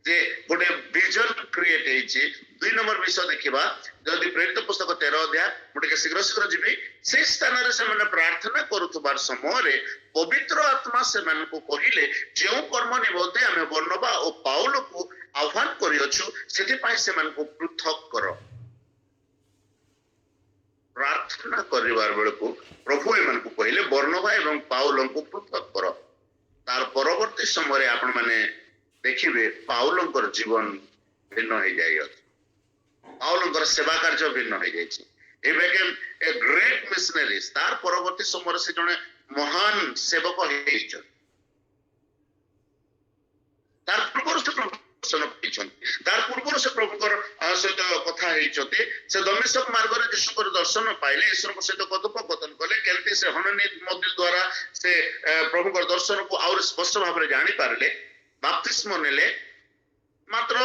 ଯେ ଗୋଟେ ଭିଜନ କ୍ରିଏଟ ହେଇଛି। 2 ନମ୍ବର ବିଷୟ ଦେଖିବା, ଯଦି ପ୍ରେରିତ ପୁସ୍ତକ 13 ଅଧ୍ୟାୟ, ମୁଁ ଟିକେ ଶୀଘ୍ର ଯିବି। ସେଇ ସ୍ଥାନରେ ସେମାନେ ପ୍ରାର୍ଥନା କରୁଥିବାର ସମୟରେ ପବିତ୍ର ଆତ୍ମା ସେମାନଙ୍କୁ କହିଲେ, ଯେଉଁ କର୍ମ ନିମନ୍ତେ ଆମେ ବର୍ଣ୍ଣବା ଓ ପାଉଲକୁ ଆହ୍ୱାନ କରିଅଛୁ, ସେଥିପାଇଁ ସେମାନଙ୍କୁ ପୃଥକ କର। ପ୍ରାର୍ଥନା କରିବାର ବେଳକୁ ପ୍ରଭୁ ଏମାନଙ୍କୁ କହିଲେ ବର୍ଣ୍ଣବା ଏବଂ ପାଉଲଙ୍କୁ ପୃଥକ କର। ତାର ପରବର୍ତ୍ତୀ ସମୟରେ ଆପଣ ମାନେ ଦେଖିବେ ପାଉଲଙ୍କର ଜୀବନ ଭିନ୍ନ ହେଇଯାଇଅଛି। ପାଉଲଙ୍କର ସେବା କାର୍ଯ୍ୟ ଭିନ୍ନ ହେଇଯାଇଛି। He became a great missionary. ତାର ପରବର୍ତ୍ତୀ ସମୟରେ ସେ ଜଣେ ମହାନ ସେବକ ହେଇଛନ୍ତି। ତାର ପୂର୍ବରୁ ସେ ଦର୍ଶନ ପାଇଛନ୍ତି, ତାର ପୂର୍ବରୁ ସେ ପ୍ରଭୁଙ୍କର ସହିତ କଥା ହେଇଛନ୍ତି। ସେ ଦମିଶକ ମାର୍ଗରେ ଯୀଶୁଙ୍କର ଦର୍ଶନ ପାଇଲେ, ଈଶ୍ୱରଙ୍କ ସହିତ କଥୋପକଥନ କଲେ। କେମିତି ସେ ହନନୀ ମନ୍ଦିର ଦ୍ୱାରା ସେ ପ୍ରଭୁଙ୍କର ଦର୍ଶନକୁ ଆହୁରି ସ୍ପଷ୍ଟ ଭାବରେ ଜାଣିପାରିଲେ, ବାପ୍ତିସ୍ମ ନେଲେ। ମାତ୍ର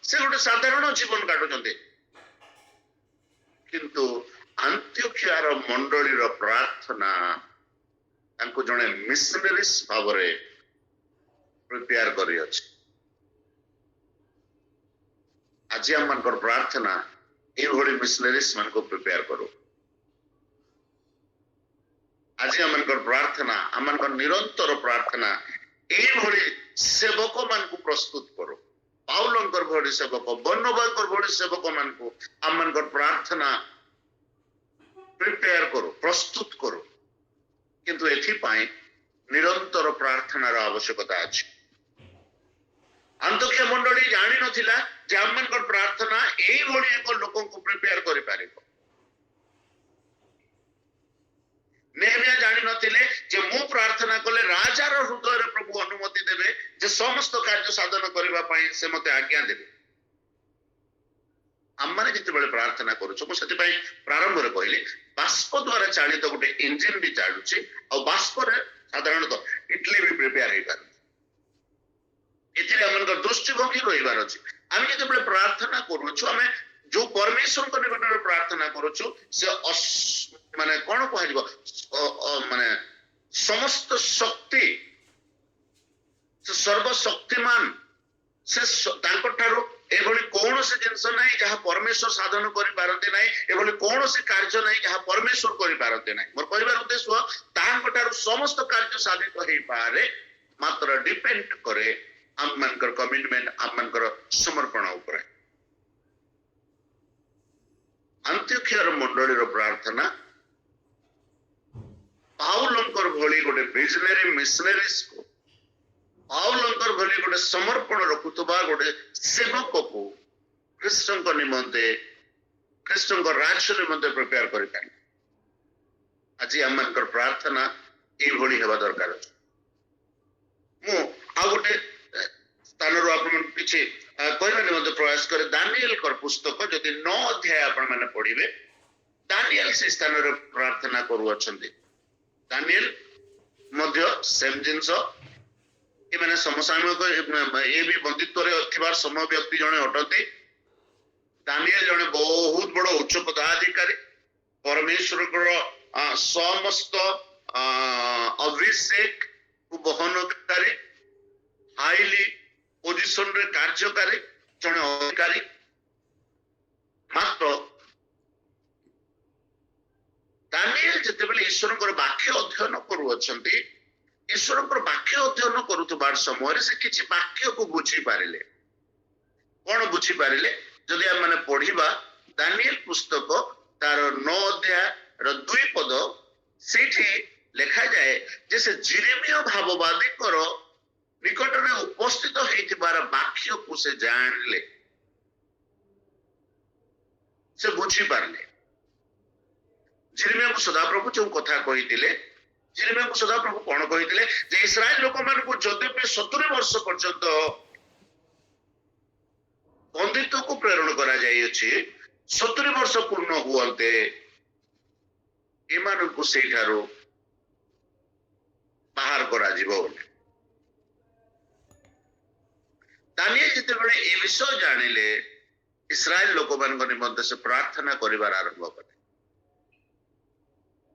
ସେ ଗୋଟେ ସାଧାରଣ ଜୀବନ କାଟୁଛନ୍ତି। କିନ୍ତୁ ଆନ୍ତିଓଖ୍ୟାର ମଣ୍ଡଳୀର ପ୍ରାର୍ଥନା ତାଙ୍କୁ ଜଣେ ମିଶନାରିସ୍ ଭାବରେ ପ୍ରିପେୟାର କରିଅଛି। ଆଜି ଆମମାନଙ୍କର ପ୍ରାର୍ଥନା ଏଇଭଳି ମିଶନାରିସ୍ ମାନଙ୍କୁ ପ୍ରିପେୟାର କରୁ। ଆଜି ଆମମାନଙ୍କର ପ୍ରାର୍ଥନା, ଆମମାନଙ୍କର ନିରନ୍ତର ପ୍ରାର୍ଥନା ଏଇଭଳି ସେବକ ମାନଙ୍କୁ ପ୍ରସ୍ତୁତ କରୁ। ପାଉଲଙ୍କର ଭଳି ସେବକ, ବର୍ଣ୍ଣବାଙ୍କର ଭଳି ସେବକ ମାନଙ୍କୁ ଆମମାନଙ୍କର ପ୍ରାର୍ଥନା ପ୍ରିପେୟାର କରୁ, ପ୍ରସ୍ତୁତ କରୁ। କିନ୍ତୁ ଏଥିପାଇଁ ନିରନ୍ତର ପ୍ରାର୍ଥନାର ଆବଶ୍ୟକତା ଅଛି। ଆନ୍ତିଓଖ୍ୟା ମଣ୍ଡଳୀ ଜାଣିନଥିଲା ଯେ ଆମମାନଙ୍କର ପ୍ରାର୍ଥନା ଏଇଭଳି ଏକ ଲୋକଙ୍କୁ ପ୍ରିପେୟାର କରିପାରିବ। ନେହେମିଆ ଜାଣିନଥିଲେ ଯେ ମୁଁ ପ୍ରାର୍ଥନା କଲେ ରାଜାର ହୃଦୟରେ ପ୍ରଭୁ ଅନୁମତି ଦେବେ, ଯେ ସମସ୍ତ କାର୍ଯ୍ୟ ସାଧନ କରିବା ପାଇଁ ସେ ମତେ ଆଜ୍ଞା ଦେବେ। ଆମମାନେ ଯେତେବେଳେ ପ୍ରାର୍ଥନା କରୁଛୁ, ମୁଁ ସେଥିପାଇଁ ପ୍ରାରମ୍ଭରେ କହିଲି ବାଷ୍ପ ଦ୍ୱାରା ଚାଳିତ ଗୋଟେ ଇଞ୍ଜିନ ବି ଚାଲୁଛି, ଆଉ ବାଷ୍ପରେ ସାଧାରଣତଃ ଇଡଲି ବି ପ୍ରିପେୟାର ହେଇପାରୁଛି। ଏଥିରେ ଆମମାନଙ୍କର ଦୃଷ୍ଟିଭଙ୍ଗୀ ରହିବାର ଅଛି। ଆମେ ଯେତେବେଳେ ପ୍ରାର୍ଥନା କରୁଛୁ, ଆମେ ଯୋଉ ପରମେଶ୍ୱରଙ୍କ ନିକଟରେ ପ୍ରାର୍ଥନା କରୁଛୁ, ସେ ମାନେ କଣ କୁହାଯିବ, ମାନେ ସମସ୍ତ ଶକ୍ତି, ସେ ସର୍ବଶକ୍ତିମାନ, ସେ ତାଙ୍କ ଠାରୁ एभली कौन से जिनस नहीं जहाँ परमेश्वर साधन करि पारते नहीं, एभली कौन से कार्य नहीं जहाँ परमेश्वर करि पारते नहीं। मोर कहबार उद्देश्य ताहांटारू समस्त कार्य साधित हो पारे, मात्र डिपेंड करे आम मानकर कमिटमेंट, आम मानकर समर्पण उपरे। अंत्योखियार मंडलीर प्रार्थना पाउलंकर भली गोटे विजनरी मिशनरीज को, पाउलंकर भली गोटे समर्पण रखुवा गोटे सेवक को कृष्ण को निमंते, कृष्ण को राज्य निमंते प्रिपेयर करि पारे। आज आम मानकर प्रार्थना ये भली हेबा दरकार। मु आ गोटे स्थान रो आपन पीछे कहबा निमंते प्रयास करे। दानिएल कर पुस्तक जदि 9 अध्याय आपन माने पढिबे, दानिएल से स्थान रे प्रार्थना करू अछंती। दानिएल मध्य सेम जिंस ये माने समसामयिक ये भी बंदित्व रे थिबार समय व्यक्ति जने अटंती। दानिएल जने बहुत बड़ उच्च पदाधिकारी, परमेश्वर को समस्त अभिषेक को बहनकारी, हाईली पोजिशन रे कार्यकारी जने अधिकारी। मात्र दानिएल जेतेबेले ईश्वर वाक्य अध्ययन करू अछंती, ईश्वर वाक्य अध्ययन करुबार समय से किसी वाक्य को बुझी पारिले। कौन बुझी पारिले? जदि आम माने पढ़िबा दानिएल पुस्तक तार 9 अध्याय 2 पद सेठी लिखा जाए जे से जिरेमिया भाववादी करो निकट में उपस्थित होइतिबार वाक्य को से जानले, से बुझी पारले। जिरेमिया को सदाप्रभु जो कथा कहितिले, जिरेमिया को सदाप्रभु कौन कहितिले जे इस्राएल लोक मान को जद्यपि 70 वर्ष पर्यंत बंदित्व को प्रेरण करा जाई अछि, 70 वर्ष पूर्ण हुअन्ते एमान को सेठारो बाहर करा जिवो। दानिएल जितेबेले ए विषय जानिले इस्राएल लोक मान निमंते से प्रार्थना करिवार आरंभ कले।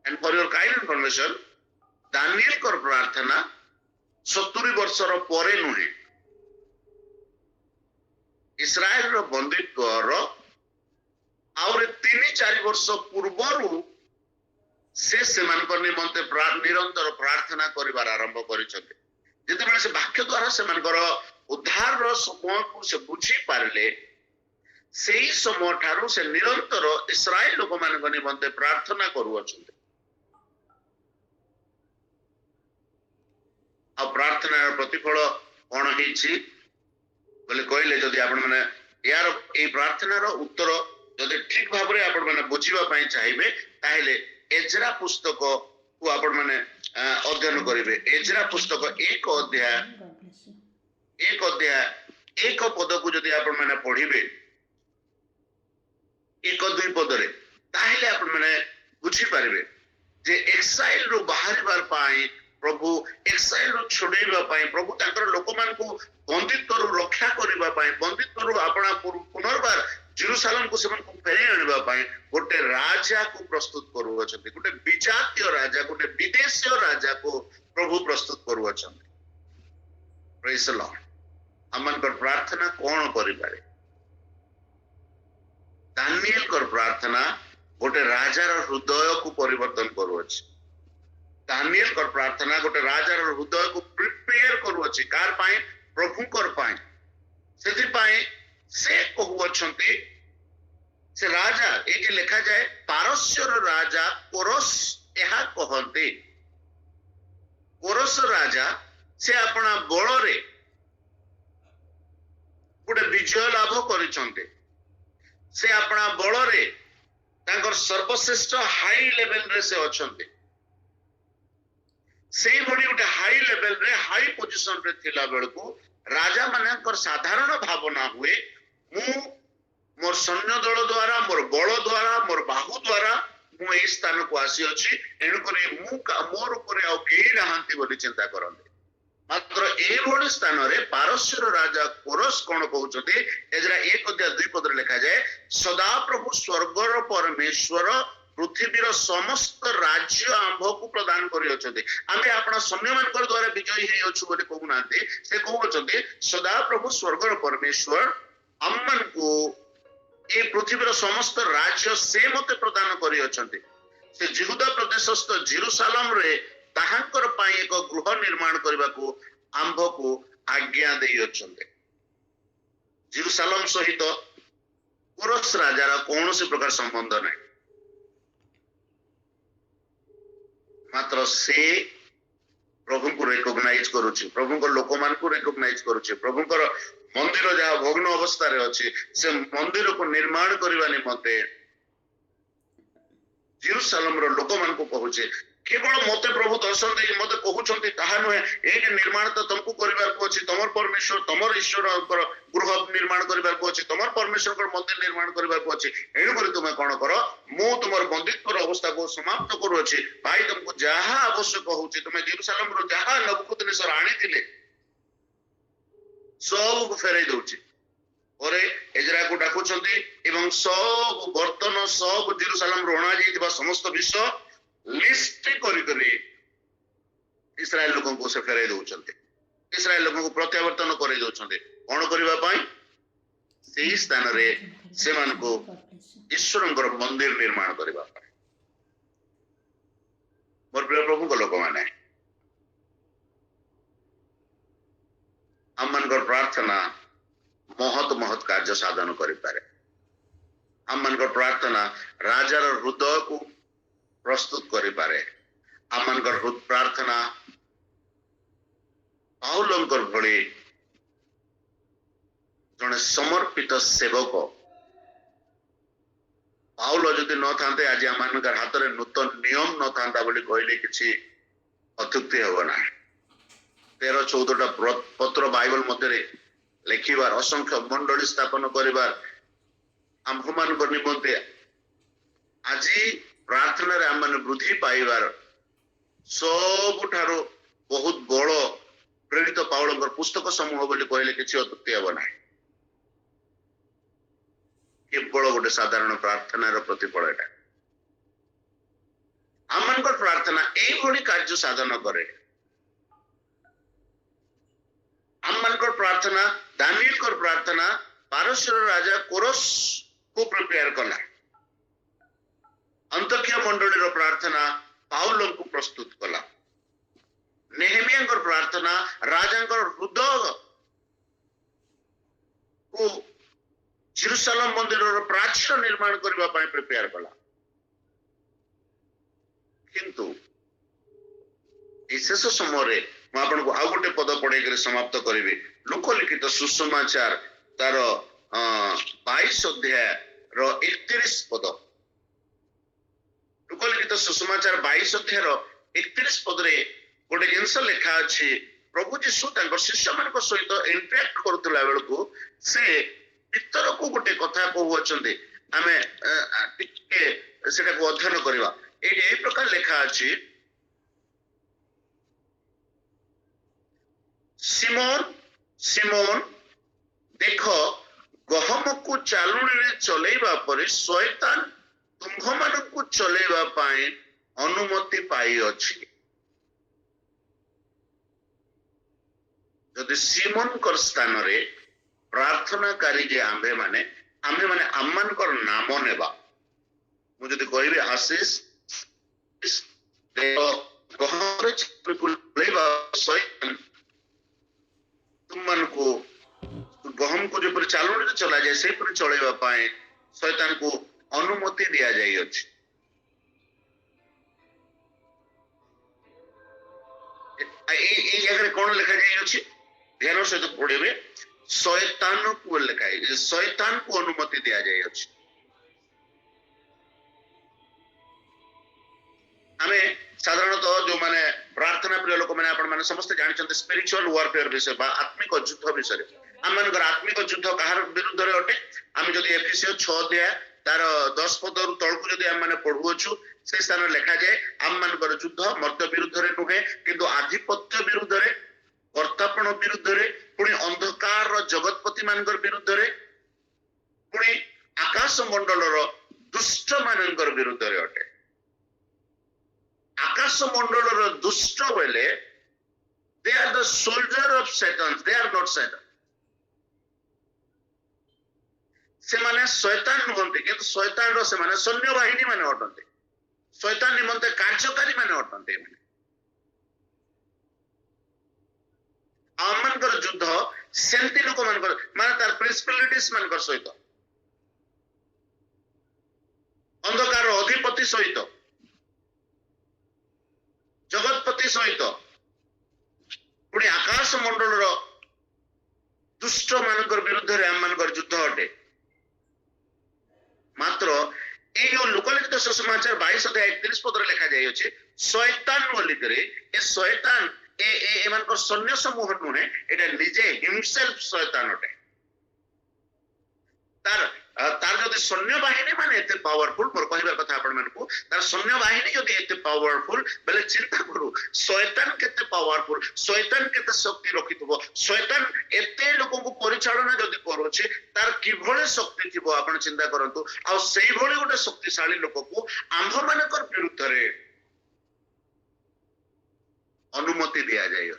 And for your kind information, Daniel कर प्रार्थना 70 वर्षर परे नुहे, इस्राएल रो बंदित्व रो आउरे 3-4 वर्ष पूर्वरु से सेमान को निमंते निरंतर प्रार्थना करिवार आरंभ करिसते। जेतेबेले से वाक्य द्वारा सेमान उद्धार रो समय को से बुझी पारले, सेही समय ठारू से निरंतर इस्राएल लोक मान को निमंते प्रार्थना करू अछंते। आ प्रार्थना प्रतिफल कौन होइछि बोले कहले, जदि आपण माने यार ए प्रार्थना रो उत्तर जदि ठीक भाव रे आपण माने बुझिबा पई चाहिबे ताहेले एजरा पुस्तक को आपण माने अध्ययन करिवे। एजरा पुस्तक 1 अध्याय 1 पद को जदि आपण माने पढ़िबे 1-2 पद रे, ताहेले आपण माने बुझी पारिबे जे एक्साइल रो बाहरिबार पाई प्रभु, एक्साइल रो छोड़ेबा पाई प्रभु तांकर लोक मान को बंदित्व रो रक्षा करिबा पाई, बंदित्व रो आपणा पुनर्बार जेरूशलेम को सेमन को फेरे आनिबा पाई गोटे राजा को प्रस्तुत करू अछंती। गोटे विजातीय राजा, गोटे विदेशीय राजा को प्रभु प्रस्तुत करू अछंती। Praise the Lord. हमन कर प्रार्थना कौन करि पारे? दानिएल कर प्रार्थना गोटे राजा रो हृदय को परिवर्तन करू अछि। दानिएल कर प्रार्थना गोटे राजा रो हृदय को प्रिपेयर करू अछि। कार पाए? प्रभु कर पाए। सेति पाए से कहू अछंती, से राजा एठी लिखा जाए पारस्यर राजा कोरस एहा कहंती। कोरस राजा से अपना बल रे गोटे विजय लाभ करिसंते। से अपना बल रे तांकर सर्वश्रेष्ठ हाई लेवल रे से अछंते। से भली गोटे हाई लेवल रे हाई पोजीशन रे थिला बेलको राजा मानकर साधारण भावना हुए, मु मोर सैन्य दल द्वारा, मोर बल द्वारा, मोर बाहु द्वारा मु ए स्थान को आसी अछि, एनु करी मु मोर ऊपर आ केही नाहंती बोली चिंता करंते। मात्र ए भली स्थान रे पारस्यर राजा कोरस कोन कहउछथि, एजरा 1-2 पद रे लिखा जाए सदा प्रभु स्वर्गर परमेश्वर पृथ्वीर समस्त राज्य आंभ को प्रदान करि अछथि। आमे आपन सैन्य मानकर द्वारा विजयी हे अछु बोली कहू नांते, से कहू अछथि सदा प्रभु स्वर्गर परमेश्वर आम्मन को ए पृथ्वीर समस्त राज्य से मते प्रदान करी अछंती से जिहुदा प्रदेशस्थ जेरूशलेम रे ताहांकर पाई एक गृह निर्माण करबा को आंभ को आज्ञा देई अछंती जेरूशलेम सहित कुरस राजार कौन से प्रकार संबंध नहीं मात्र से प्रभु को रिकॉग्नाइज करुछि प्रभु को लोक मान को रिकॉग्नाइज करुछि प्रभु को मंदिर जहाँ भग्न अवस्था रे अछि से मंदिर को निर्माण करबा निमंते जेरूशलेम रो लोक मान को कहूचे केवल मते प्रभु दर्शन दे मते कहउछंती ताहा नुहे एक निर्माण तो तुमको करिबार को अछि तमर परमेश्वर तमर ईश्वर गृह निर्माण करिबार को अछि तमर परमेश्वर को मंदिर निर्माण करिबार को अछि एनु करी तुमे कोन करो मु तुमर बंदित्व अवस्था को समाप्त करू अछि भाई तुमको जहा आवश्यक होउछि तुमे जेरूशलेम रो जहा नबुकदनेस्वर आनिथिले सब को फेराई दउछि ओरे एजरा को डाकुछंती एवं सब बर्तन सब जेरूशलेम रो अणा जाइबा समस्त विषय लिस्ट करी इस्राएल लोगों को से फेराई दउछंती इस्राएल लोगों को प्रत्यावर्तन करे दउछंती कोन करबा पई सेही स्थान रे सेमान को ईश्वरंकर मंदिर निर्माण करबा पई मोर प्रिय प्रभु को लोक माने आमनकर प्रार्थना महत महत कार्य साधन करि पारे आमनकर प्रार्थना राजार हृदय को प्रस्तुत करि पारे आमनकर प्रार्थना पाउलंकर भली जने समर्पित सेवक पाउल जदि न थांते आज आमनकर हाथ रे नूतन नियम न थांता बोली कहले किछि अत्युक्ति होबो ना 13-14 पत्र बाइबल मध्य लिखिबार असंख्य मंडली स्थापन करिबार आम्भमान निमंते आज प्रार्थना रे आम वृद्धि पाइबार सबुठारो बहुत बड़ प्रेरित पाउलंकर पुस्तक समूह बोली कहले किछि अत्युक्ति हेबो ना केवल गोटे साधारण प्रार्थनार प्रतिफल एटा आमनकर प्रार्थना एई भली कार्य साधन करे आमनकर प्रार्थना दानिएल कर प्रार्थना पारस्यर राजा कोरस को प्रिपेयर कला अंतकिया मंडली प्रार्थना पाउल को प्रस्तुत कला नेहेमिया प्रार्थना राजा हृदय को जेरूशलेम मंदिर प्राचीर निर्माण करने प्रिपेयर कला किंतु शेष समय आपको आउ गोटे पद पढ़े समाप्त करी लोकलिखित सुसमाचार तार 22 अध्याय 31 पद लोकलिखित सुसमाचार 22 अध्याय 31 पद रे गोटे जिनस लिखा अच्छी प्रभु जीशु शिष्य मान सहित इंटरेक्ट करुला बेलू से भीतर को गोटे कथा कहते आम टे अध्ययन करवा ये प्रकार लिखा अच्छी सिमोन सिमोन देख गहम को चालुणी चलैबा पर शैतान तुम्भ मान को चलैबा पाए अनुमति पाई अछि जदि सिमोन कर स्थान रे प्रार्थनाकारी जे आम्भे माने आम्मान कर नाम नेबा मु जदि कहबे आशीष गहम रे चलैबा शैतान तुम को गहम को जो चालुणी चला जाए से चलैबा पाए शैतान को अनुमति दिया जाई अछि ए जगह कौन लिखा जाई अछि ध्यान सहित पढ़े शैतान को लिखा है शैतान को अनुमति दिया जाई अछि हमें साधारणतः जो माने प्रार्थना प्रिय लोक मैंने आपण माने समस्त जानते स्पिरिचुअल वारफेयर विषय आत्मिक युद्ध विषय आम आत्मिक युद्ध कहार विरुद्ध रे अटे आम जदि एफिसियस 6 अध्याय तार 10 पद तलकू जदि आम माने पढ़ुछु से स्थान लिखा जाए आम मानकर युद्ध मर्त्य विरुद्ध रे नुहे किंतु आधिपत्य विरुद्ध रे कर्तापण विरुद्ध रे पुणी अंधकार जगतपति मानकर विरुद्ध रे पुणी आकाश मंडल दुष्ट मानकर विरुद्ध रे अटे आकाश मंडल दुष्ट बेले they are the soldier of Satan they are not Satan से माने शैतान नुहंती किंतु शैतान रो से माने सैन्य बाहिनी माने अटंते शैतान निमंते कार्यकारी माने अटंते आमनकर युद्ध सेंती लोक मानकर माने तार प्रिंसिपलिटीज मानकर सहित अंधकार अधिपति सहित जगतपति सहित पुणी आकाश मंडल दुष्ट मानकर विरुद्ध रे आम मानकर युद्ध अटे मात्र ये जो लोकलिखित सुसमाचार 22 अध्याय 31 पद लिखा जाय अछि शैतान बोली करे ए शैतान ए मानकर सैन्य समूह नुहे एटा निजे हिमसेल्फ शैतान अटे तार तार जदि सैन्य बाहिनी माने एते पावरफुल मोर कहबार कथा आपण मानकू तार सैन्य बाहिनी जदि एते पावरफुल बेले चिंता करू शैतान केते पावरफुल शैतान केते शक्ति रखितबो शैतान एते लोक को परिचालन जदि करूछि तार किभळे शक्ति थिबो आपण चिंता करंतु आ सेही भଳି गोटे शक्तिशाली लोक को आंभ मानकर विरुद्ध रे अनुमति दिया जाए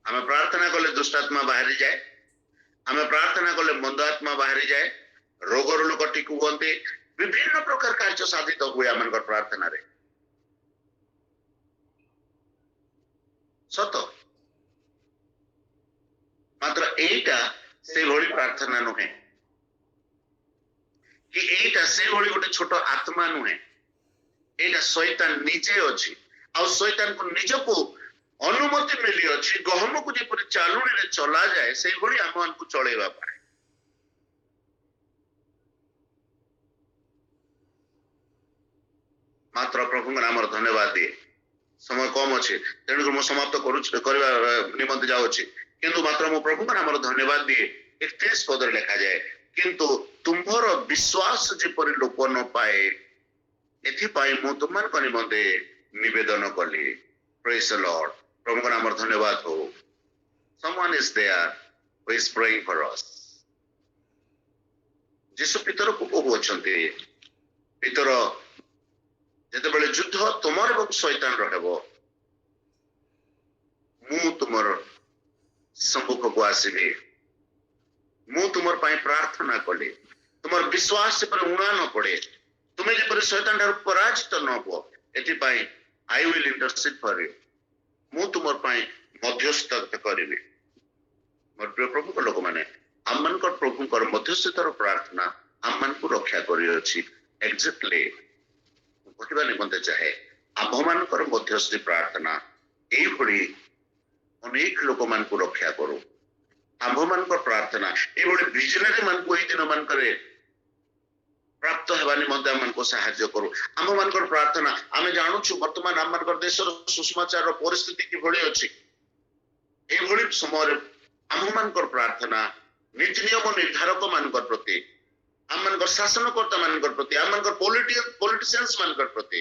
हमें प्रार्थना कले दुष्टात्मा बाहरी जाए हमें प्रार्थना कले मंद आत्मा बाहरी जाए रोगर लोक ठीक हुए विभिन्न प्रकार कार्य साधित हुए आम प्रार्थना रे सत मात्र एटा से भली प्रार्थना नुहे कि एटा से भली गोटे छोट आत्मा नुहे एटा शैतान निजे अछि आ शैतान को निज को अनुमति मिली अछि गहम को जेपरि चालुणी रे चला जाए से भली आम को चलेबा पाए मात्र प्रभु नाम धन्यवाद दिए समय कम अछि तेणु मो समाप्त करबा निमंत जाउछि किंतु मात्र मो प्रभु नाम धन्यवाद दिए 31 पद रे लिखा जाए किंतु तुम्हर विश्वास जेपरि लोप न पाए एथिपाई मु तुमन को निमंते निवेदन कली प्रेज द लॉर्ड प्रभु का नाम धन्यवाद हो someone is there who is praying for us जिसु पितर को को अछंती पितर जते बेले युद्ध तुमर और शैतान रहबो मु तुमर सम्मुख को आसीबे मु तुमर पई प्रार्थना कली तुमर विश्वास पर उणा न पड़े तुम्हें जेपरि शैतान ठार पराजित न हो एथिपाई I will intercede for you मु तुमर पई मध्यस्थ करिबे मोर प्रिय प्रभु को लोक माने हम मन को प्रभु कर मध्यस्थतर प्रार्थना हम मन को रक्षा करि अछि एग्जैक्टली कहबा निमंते चाहे आम मन कर मध्यस्थ प्रार्थना एई भली अनेक लोक मान को रक्षा करू आम मन को प्रार्थना एई भली विजनरी मान को एई दिन मान करे प्राप्त हेबा निमंते आम को सहायता करू आम मान को प्रार्थना आमे जानु छु वर्तमान आम मान को देशर सुसमाचार परिस्थिति कि भली अछि एई भली समय आम मान को प्रार्थना नीति नियम निर्धारक मान को प्रति आम मान को शासनकर्ता मान को प्रति आम मान को पॉलिटिशियंस मान को प्रति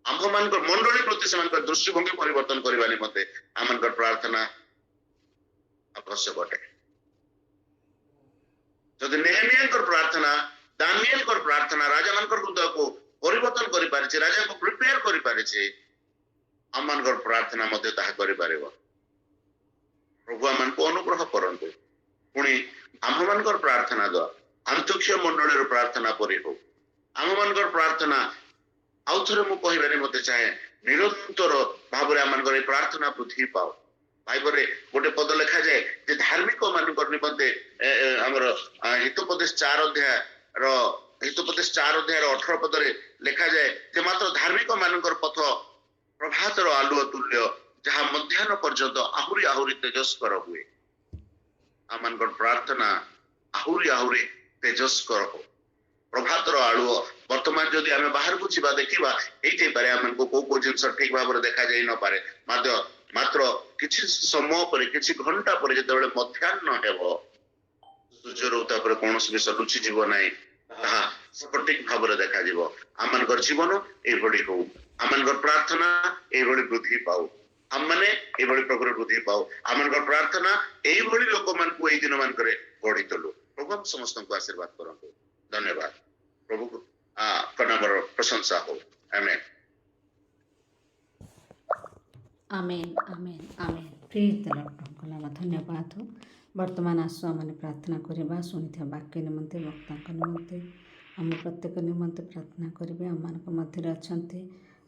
आम मान को मंडली प्रति से मान को दृष्टिभंगी परिवर्तन करबा निमंते आम मान को प्रार्थना आवश्यक अटे जदि नेहेमिया को प्रार्थना दानिएल को प्रार्थना राजा मान हृदय को परिवर्तन करि पारे राजा को प्रिपेयर करि पारे आम मान को प्रार्थना मते ताहा करि पारेबो प्रभु आम को अनुग्रह करंतु पुणी आम मान को प्रार्थना द्वारा अंतरिक्ष मंडल प्रार्थना परि हो आम मान को प्रार्थना आउ थरे मु कहबारे मते चाहे निरंतर भाव रे आम मान को प्रार्थना पृथ्वी पाओ बाइबल रे गोटे पद लिखा जाए जे धार्मिक मान को निमंते हमर हितोपदेश 4 अध्याय रो हितोपदेश 4 अध्याय रो 18 पद रे लिखा जाए जे मात्र धार्मिक मान को पथ प्रभात रो आलुओ तुल्य जहाँ मध्याह्न पर्यंत आहुरी आहुरी तेजस्कर हुए आम मान को प्रार्थना आहुरी आहुरी तेजस्कर हो प्रभात रो आलुओ वर्तमान जदि आमे बाहर को जीवा देखिबा एते पारे आम को को जिंस ठीक भाव रे देखा जाई न पारे मात्र किछि समय पर किछि घंटा पर जेतेबेले मध्याह्न हेबो सूर्य उता पर कोनोस विषय रुचि जीव नाही ताहा सटीक भाव रे देखा जीव आम मान को जीवन ए भडी हो आम मान को प्रार्थना ए भडी वृद्धि पाऊ आम माने ए भडी प्रभु वृद्धि पाऊ आम मान को प्रार्थना ए भडी लोक मान को ए दिन मान करे गढी तलु प्रभु हम समस्त को आशीर्वाद करंतु धन्यवाद प्रभु का नाम प्रशंसा हो आमेन आमेन आमेन आमेन प्रेज द लॉर्ड। धन्यवाद हो। वर्तमान आसु आम प्रार्थना करवा शुणी वाक्य निमंते वक्ता निमंते आम प्रत्येक निमंते प्रार्थना करेंगे। आम मध्य अच्छा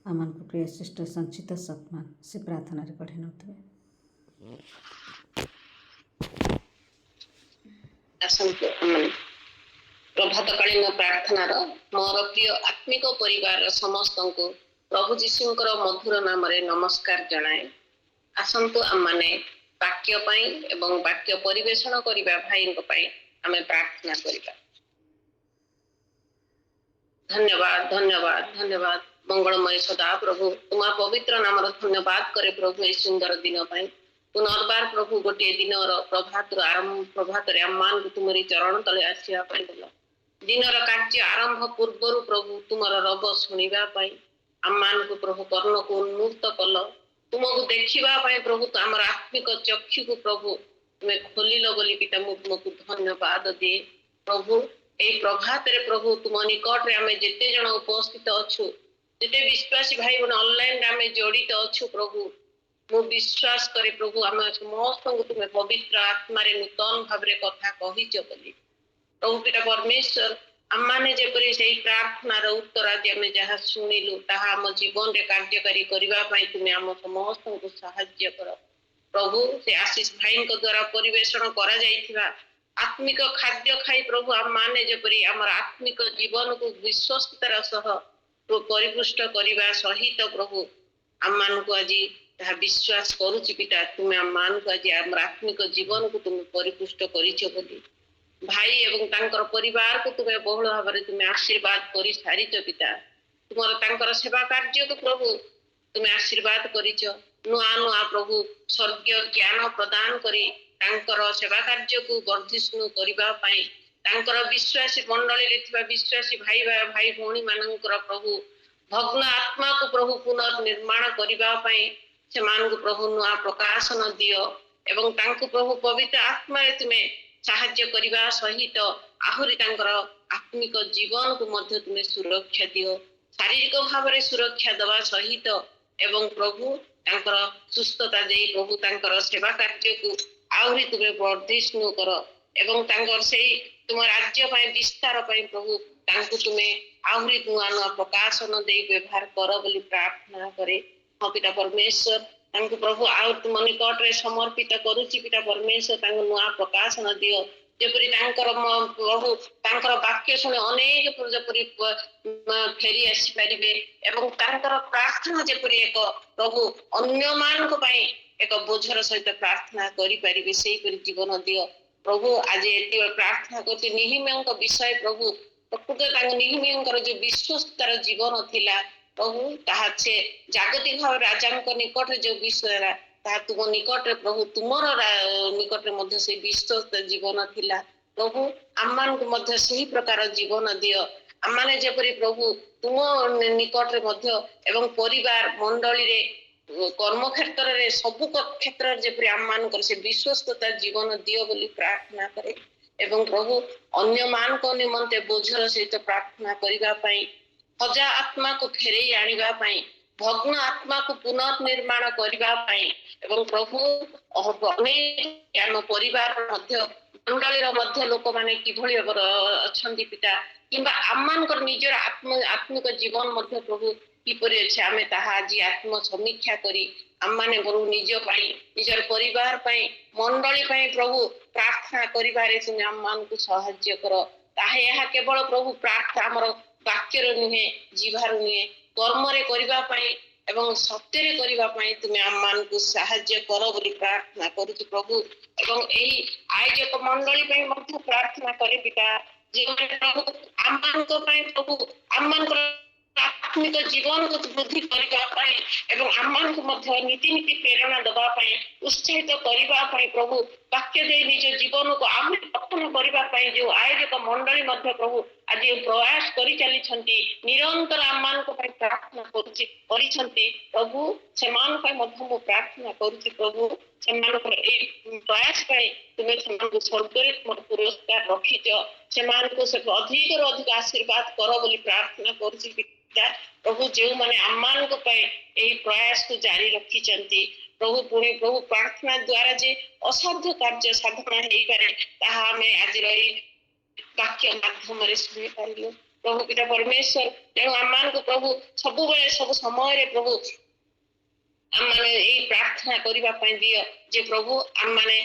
आम प्रिय सिस्टर संचिता सतमान से प्रार्थना कढ़े नौथे। प्रभातकालीन प्रार्थनार मोर प्रिय आत्मिक परिवार समस्त को प्रभु जीशुंकर मधुर नाम नमस्कार जनाए। आसंतु आम माने वाक्य एवं वाक्य परिवेषण करने भाई आम प्रार्थना करवा। धन्यवाद धन्यवाद धन्यवाद मंगलमय सदा प्रभु तुम पवित्र नाम धन्यवाद करे प्रभु ए सुंदर दिन पाई पुनर्बार प्रभु गोटे दिन प्रभात आरंभ प्रभात आम तुमरी चरण तले आसिया देल दिन कार्य आरंभ पूर्वर प्रभु तुमर रब शुणा आम प्रभु कर्ण को उन्मुक्त कल तुमको देखा प्रभु आम आत्मिक चक्षु को प्रभु तुम्हें खोलिल बोली पिता तुमको धन्यवाद दिए प्रभु। ए प्रभात रे प्रभु तुम निकट रे आमे जेते जन उपस्थित अच्छु जेते विश्वासी भाई बहन ऑनलाइन आमे जड़ित अच्छु प्रभु मु विश्वास करे प्रभु आमे समस्त को तुम पवित्र आत्मा रे नूतन भाव रे कथा कहिच बोली प्रभु पिता परमेश्वर आम माने जेपरि सेही प्रार्थनार उत्तर आज आमे जहाँ शुणिलु ताहा आम जीवन रे कार्यकारी करबा पई तुमे आम समस्त को सहाय्य कर प्रभु। से आशीष भाई द्वारा परिवेषण करा जाइथिबा आत्मिक खाद्य खाई प्रभु आम माने जेपरि आम आत्मिक जीवन को विश्वस्ततार सह परिपुष्ट करने सहित प्रभु आम मान को आज जहाँ विश्वास करुची पिता तुम्हें आम मान को आज आम आत्मिक जीवन को तुम्हें परिपुष्ट करिछ बोली भाई एवं तांकर परिवार को तुम्हें बहुल भाव में तुम्हें आशीर्वाद कर सारिच पिता तुमर तांकर सेवा कार्य को प्रभु तुम्हें आशीर्वाद करिछ नुआ नुआ प्रभु स्वर्गीय ज्ञान प्रदान करी तांकर सेवा कार्य को वर्धिष्णु करबा पई तांकर विश्वासी मंडली रे थिबा विश्वासी भाई भाई भौणी मानकर प्रभु भग्न आत्मा को प्रभु पुनर्निर्माण करबा पई से मान को प्रभु नुआ प्रकाशन दियो एवं तांको प्रभु पवित्र आत्मा रे तुमे सहाय्य करबा सहित आहुरी तांकर आत्मिक जीवन को मध्य तुमे सुरक्षा दियो शारीरिक भाव रे सुरक्षा दवा सहित एवं प्रभु तांकर सुस्थता दे प्रभु तांकर सेवा कार्य को आहुरी तुम्हें वर्धिष्णु कर एवं तांकर से तुम राज्य पाए विस्तार पाए प्रभु तांको तुम्हें आहुरी नुआ नुआ प्रकाशन दे व्यवहार कर बोली प्रार्थना करे। हाँ पिता परमेश्वर तांको प्रभु आउ तुम निकट रे समर्पित करूची पिता परमेश्वर तांको नुआ प्रकाशन दियो जेपरि तांकर प्रभु तांकर वाक्य शुणे अनेक जेपरि फेरी आसी पारिबे एवं तांकर प्रार्थना जेपरि एक प्रभु अन्य मान को पाई एक बोझर सहित प्रार्थना करि से जीवन दियो प्रभु। आज ये प्रार्थना करते निहिम्य विषय प्रभु प्रकृत निहिम्यर जो विश्वस्तर जीवन थिला प्रभु ताहा से जागतिक भाव राजा निकट जो विषय तुम निकट प्रभु तुमर निकट मध्य से विश्वस्त जीवन थिला प्रभु आम मान को मध्य सही प्रकार जीवन दियो आम माने जेपरि प्रभु तुम निकट मध्य एवं परिवार मंडली रे कर्म क्षेत्र रे सबु क्षेत्र जेपरि आम मान से विश्वस्तता जीवन दियो बोली प्रार्थना करे एवं प्रभु अन्य मान को निमंते बोझर सहित प्रार्थना करबा पई हजा आत्मा को फेरे आनिबा पई भग्न आत्मा को पुनर्निर्माण करबा पई एवं प्रभु अनेक आम परिवार मध्य मंडली मध्य लोक माने किभଳି अछंती पिता किंबा आम मानकर निजर आत्मिक जीवन मध्य प्रभु किपरि अछि आमे ताहा आज आत्म समीक्षा करी आम माने प्रभु निज पाई निजर परिवार पाई मंडली पाई प्रभु प्रार्थना करिबारे तुम आम मान को सहाय्य कर ताहे यह केवल प्रभु प्रार्थना हमर वाक्य रे नुहे जीवार नुहे कर्म रे करबा पाई एवं सत्य रे करबा पाई तुम आम मान को सहाय्य कर बोली प्रार्थना करूची प्रभु एवं एही आयोजक मंडली पाई मध्य प्रार्थना करे पिता जे प्रभु आम मान को पाई प्रभु आम मान को आत्मिक जीवन को वृद्धि करबा पाई एवं आम मान को मध्य नीति नीति प्रेरणा दबा पाई उत्साहित करबा पाई प्रभु वाक्य दे निज जीवन को आम गठन करबा पाई जो आयोजक मंडली मध्य प्रभु आज प्रयास करि चली छंती निरंतर आम मान को प्रार्थना करूची करिसंती प्रभु से मान पाई मध्य मु प्रार्थना करूची प्रभु से मान को ए प्रयास पाई तुमे समान को स्वर्गरे तुम पुरस्कार रखिछ से मान को से अधिक रो अधिक आशीर्वाद कर बोली प्रार्थना करूची प्रभु जो माने आम मान को पाई ए प्रयास को जारी रखी चंती प्रभु पुणी प्रभु प्रार्थना द्वारा जे असाध्य कार्य साधना हो पारे ताहा आमे आज वाक्य माध्यम शुणी पारू प्रभु पिता परमेश्वर तेणु आम को प्रभु सब सब समय प्रभु आम मैंने प्रार्थना करने दियो जे प्रभु आम मैंने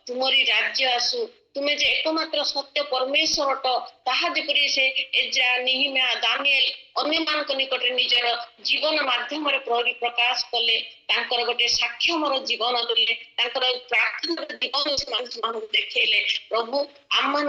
तुमरी राज्य आसु तुम्हें जे एकमात्र सत्य परमेश्वर ताहा जेपरी से एज्रा निहिम्या दानिएल अन्य मान निकट निजर जीवन माध्यम प्रकाश कले तांकर गोटे साक्षमर जीवन देले तांकर प्रार्थना जीवन से देखले प्रभु आम मान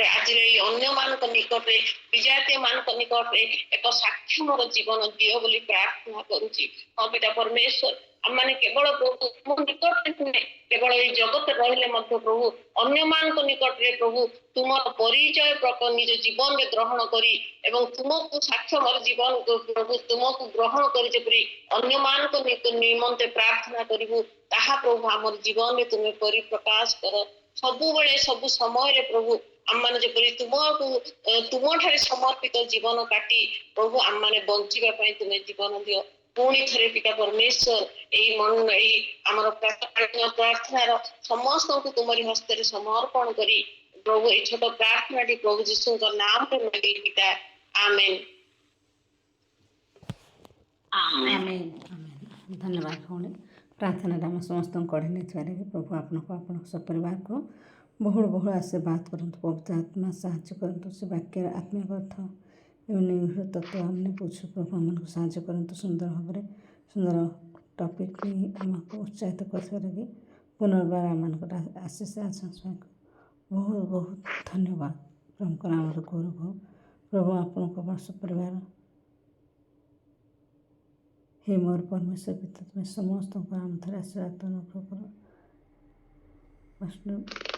आज अन्य मान निकट विजातीय मान निकट एक साक्षमर जीवन दियो बोली प्रार्थना करुची पिता परमेश्वर आम मैंने केवल प्रभु निकट नुहे केवल ये जगत रहिले प्रभु अन्य मान निकट रे प्रभु तुम परिचय निज जीवन में ग्रहण करी एवं तुमको साक्षमर जीवन प्रभु तुमको ग्रहण करी अन्य मान निमंते प्रार्थना करू ताहा प्रभु आम जीवन में तुम्हें परिप्रकाश कर सबु बेले सबु समय प्रभु आम मैंने जपरी तुम ठारे समर्पित जीवन काटी प्रभु आम मैंने बंचा तुम्हें जीवन दियो पुणी थे पिता परमेश्वर यही आमर प्रार्थनार समस्त को तुम्हारी हस्त समर्पण करी प्रभु ये छोट प्रार्थना प्रभु जीशु नाम मांगी पिता आमेन आमेन आमेन धन्यवाद भौणी प्रार्थना आम समस्त कढ़ी नहीं प्रभु आपन सपरिवार को बहुल बहुल आशीर्वाद करंतु पवित्र आत्मा साहाय्य करंतु से वाक्य आत्मिक अर्थ एवं निगूढ़ तत्व हमने पूछू प्रभु आमको साहाय्य करंतु सुंदर भाव सुंदर टॉपिक आमको उत्साहित कर पुनर्बार आम आशीष आशंसा बहुत बहुत धन्यवाद प्रभु नाम गौरव हो प्रभु आपण परिवार हे मोर परमेश्वर पिता तुम्हें समस्त आम थे आशीर्वाद अनुग्रह कर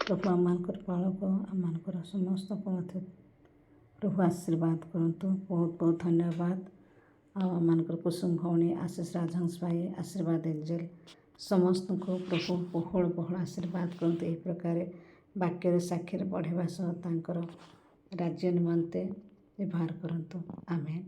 प्रभु आमर पालक आमर समस्त मध्य प्रभु आशीर्वाद करंतु बहुत बहुत धन्यवाद आमर कुसुम भौणी आशीष राजहंस भाई आशीर्वाद एंजेल समस्त को प्रभु बहुल बहुल आशीर्वाद करंतु यही प्रकार वाक्य साक्षी बढ़ावा सह तांकर राज्य निमंते व्यवहार करंतु आमेन।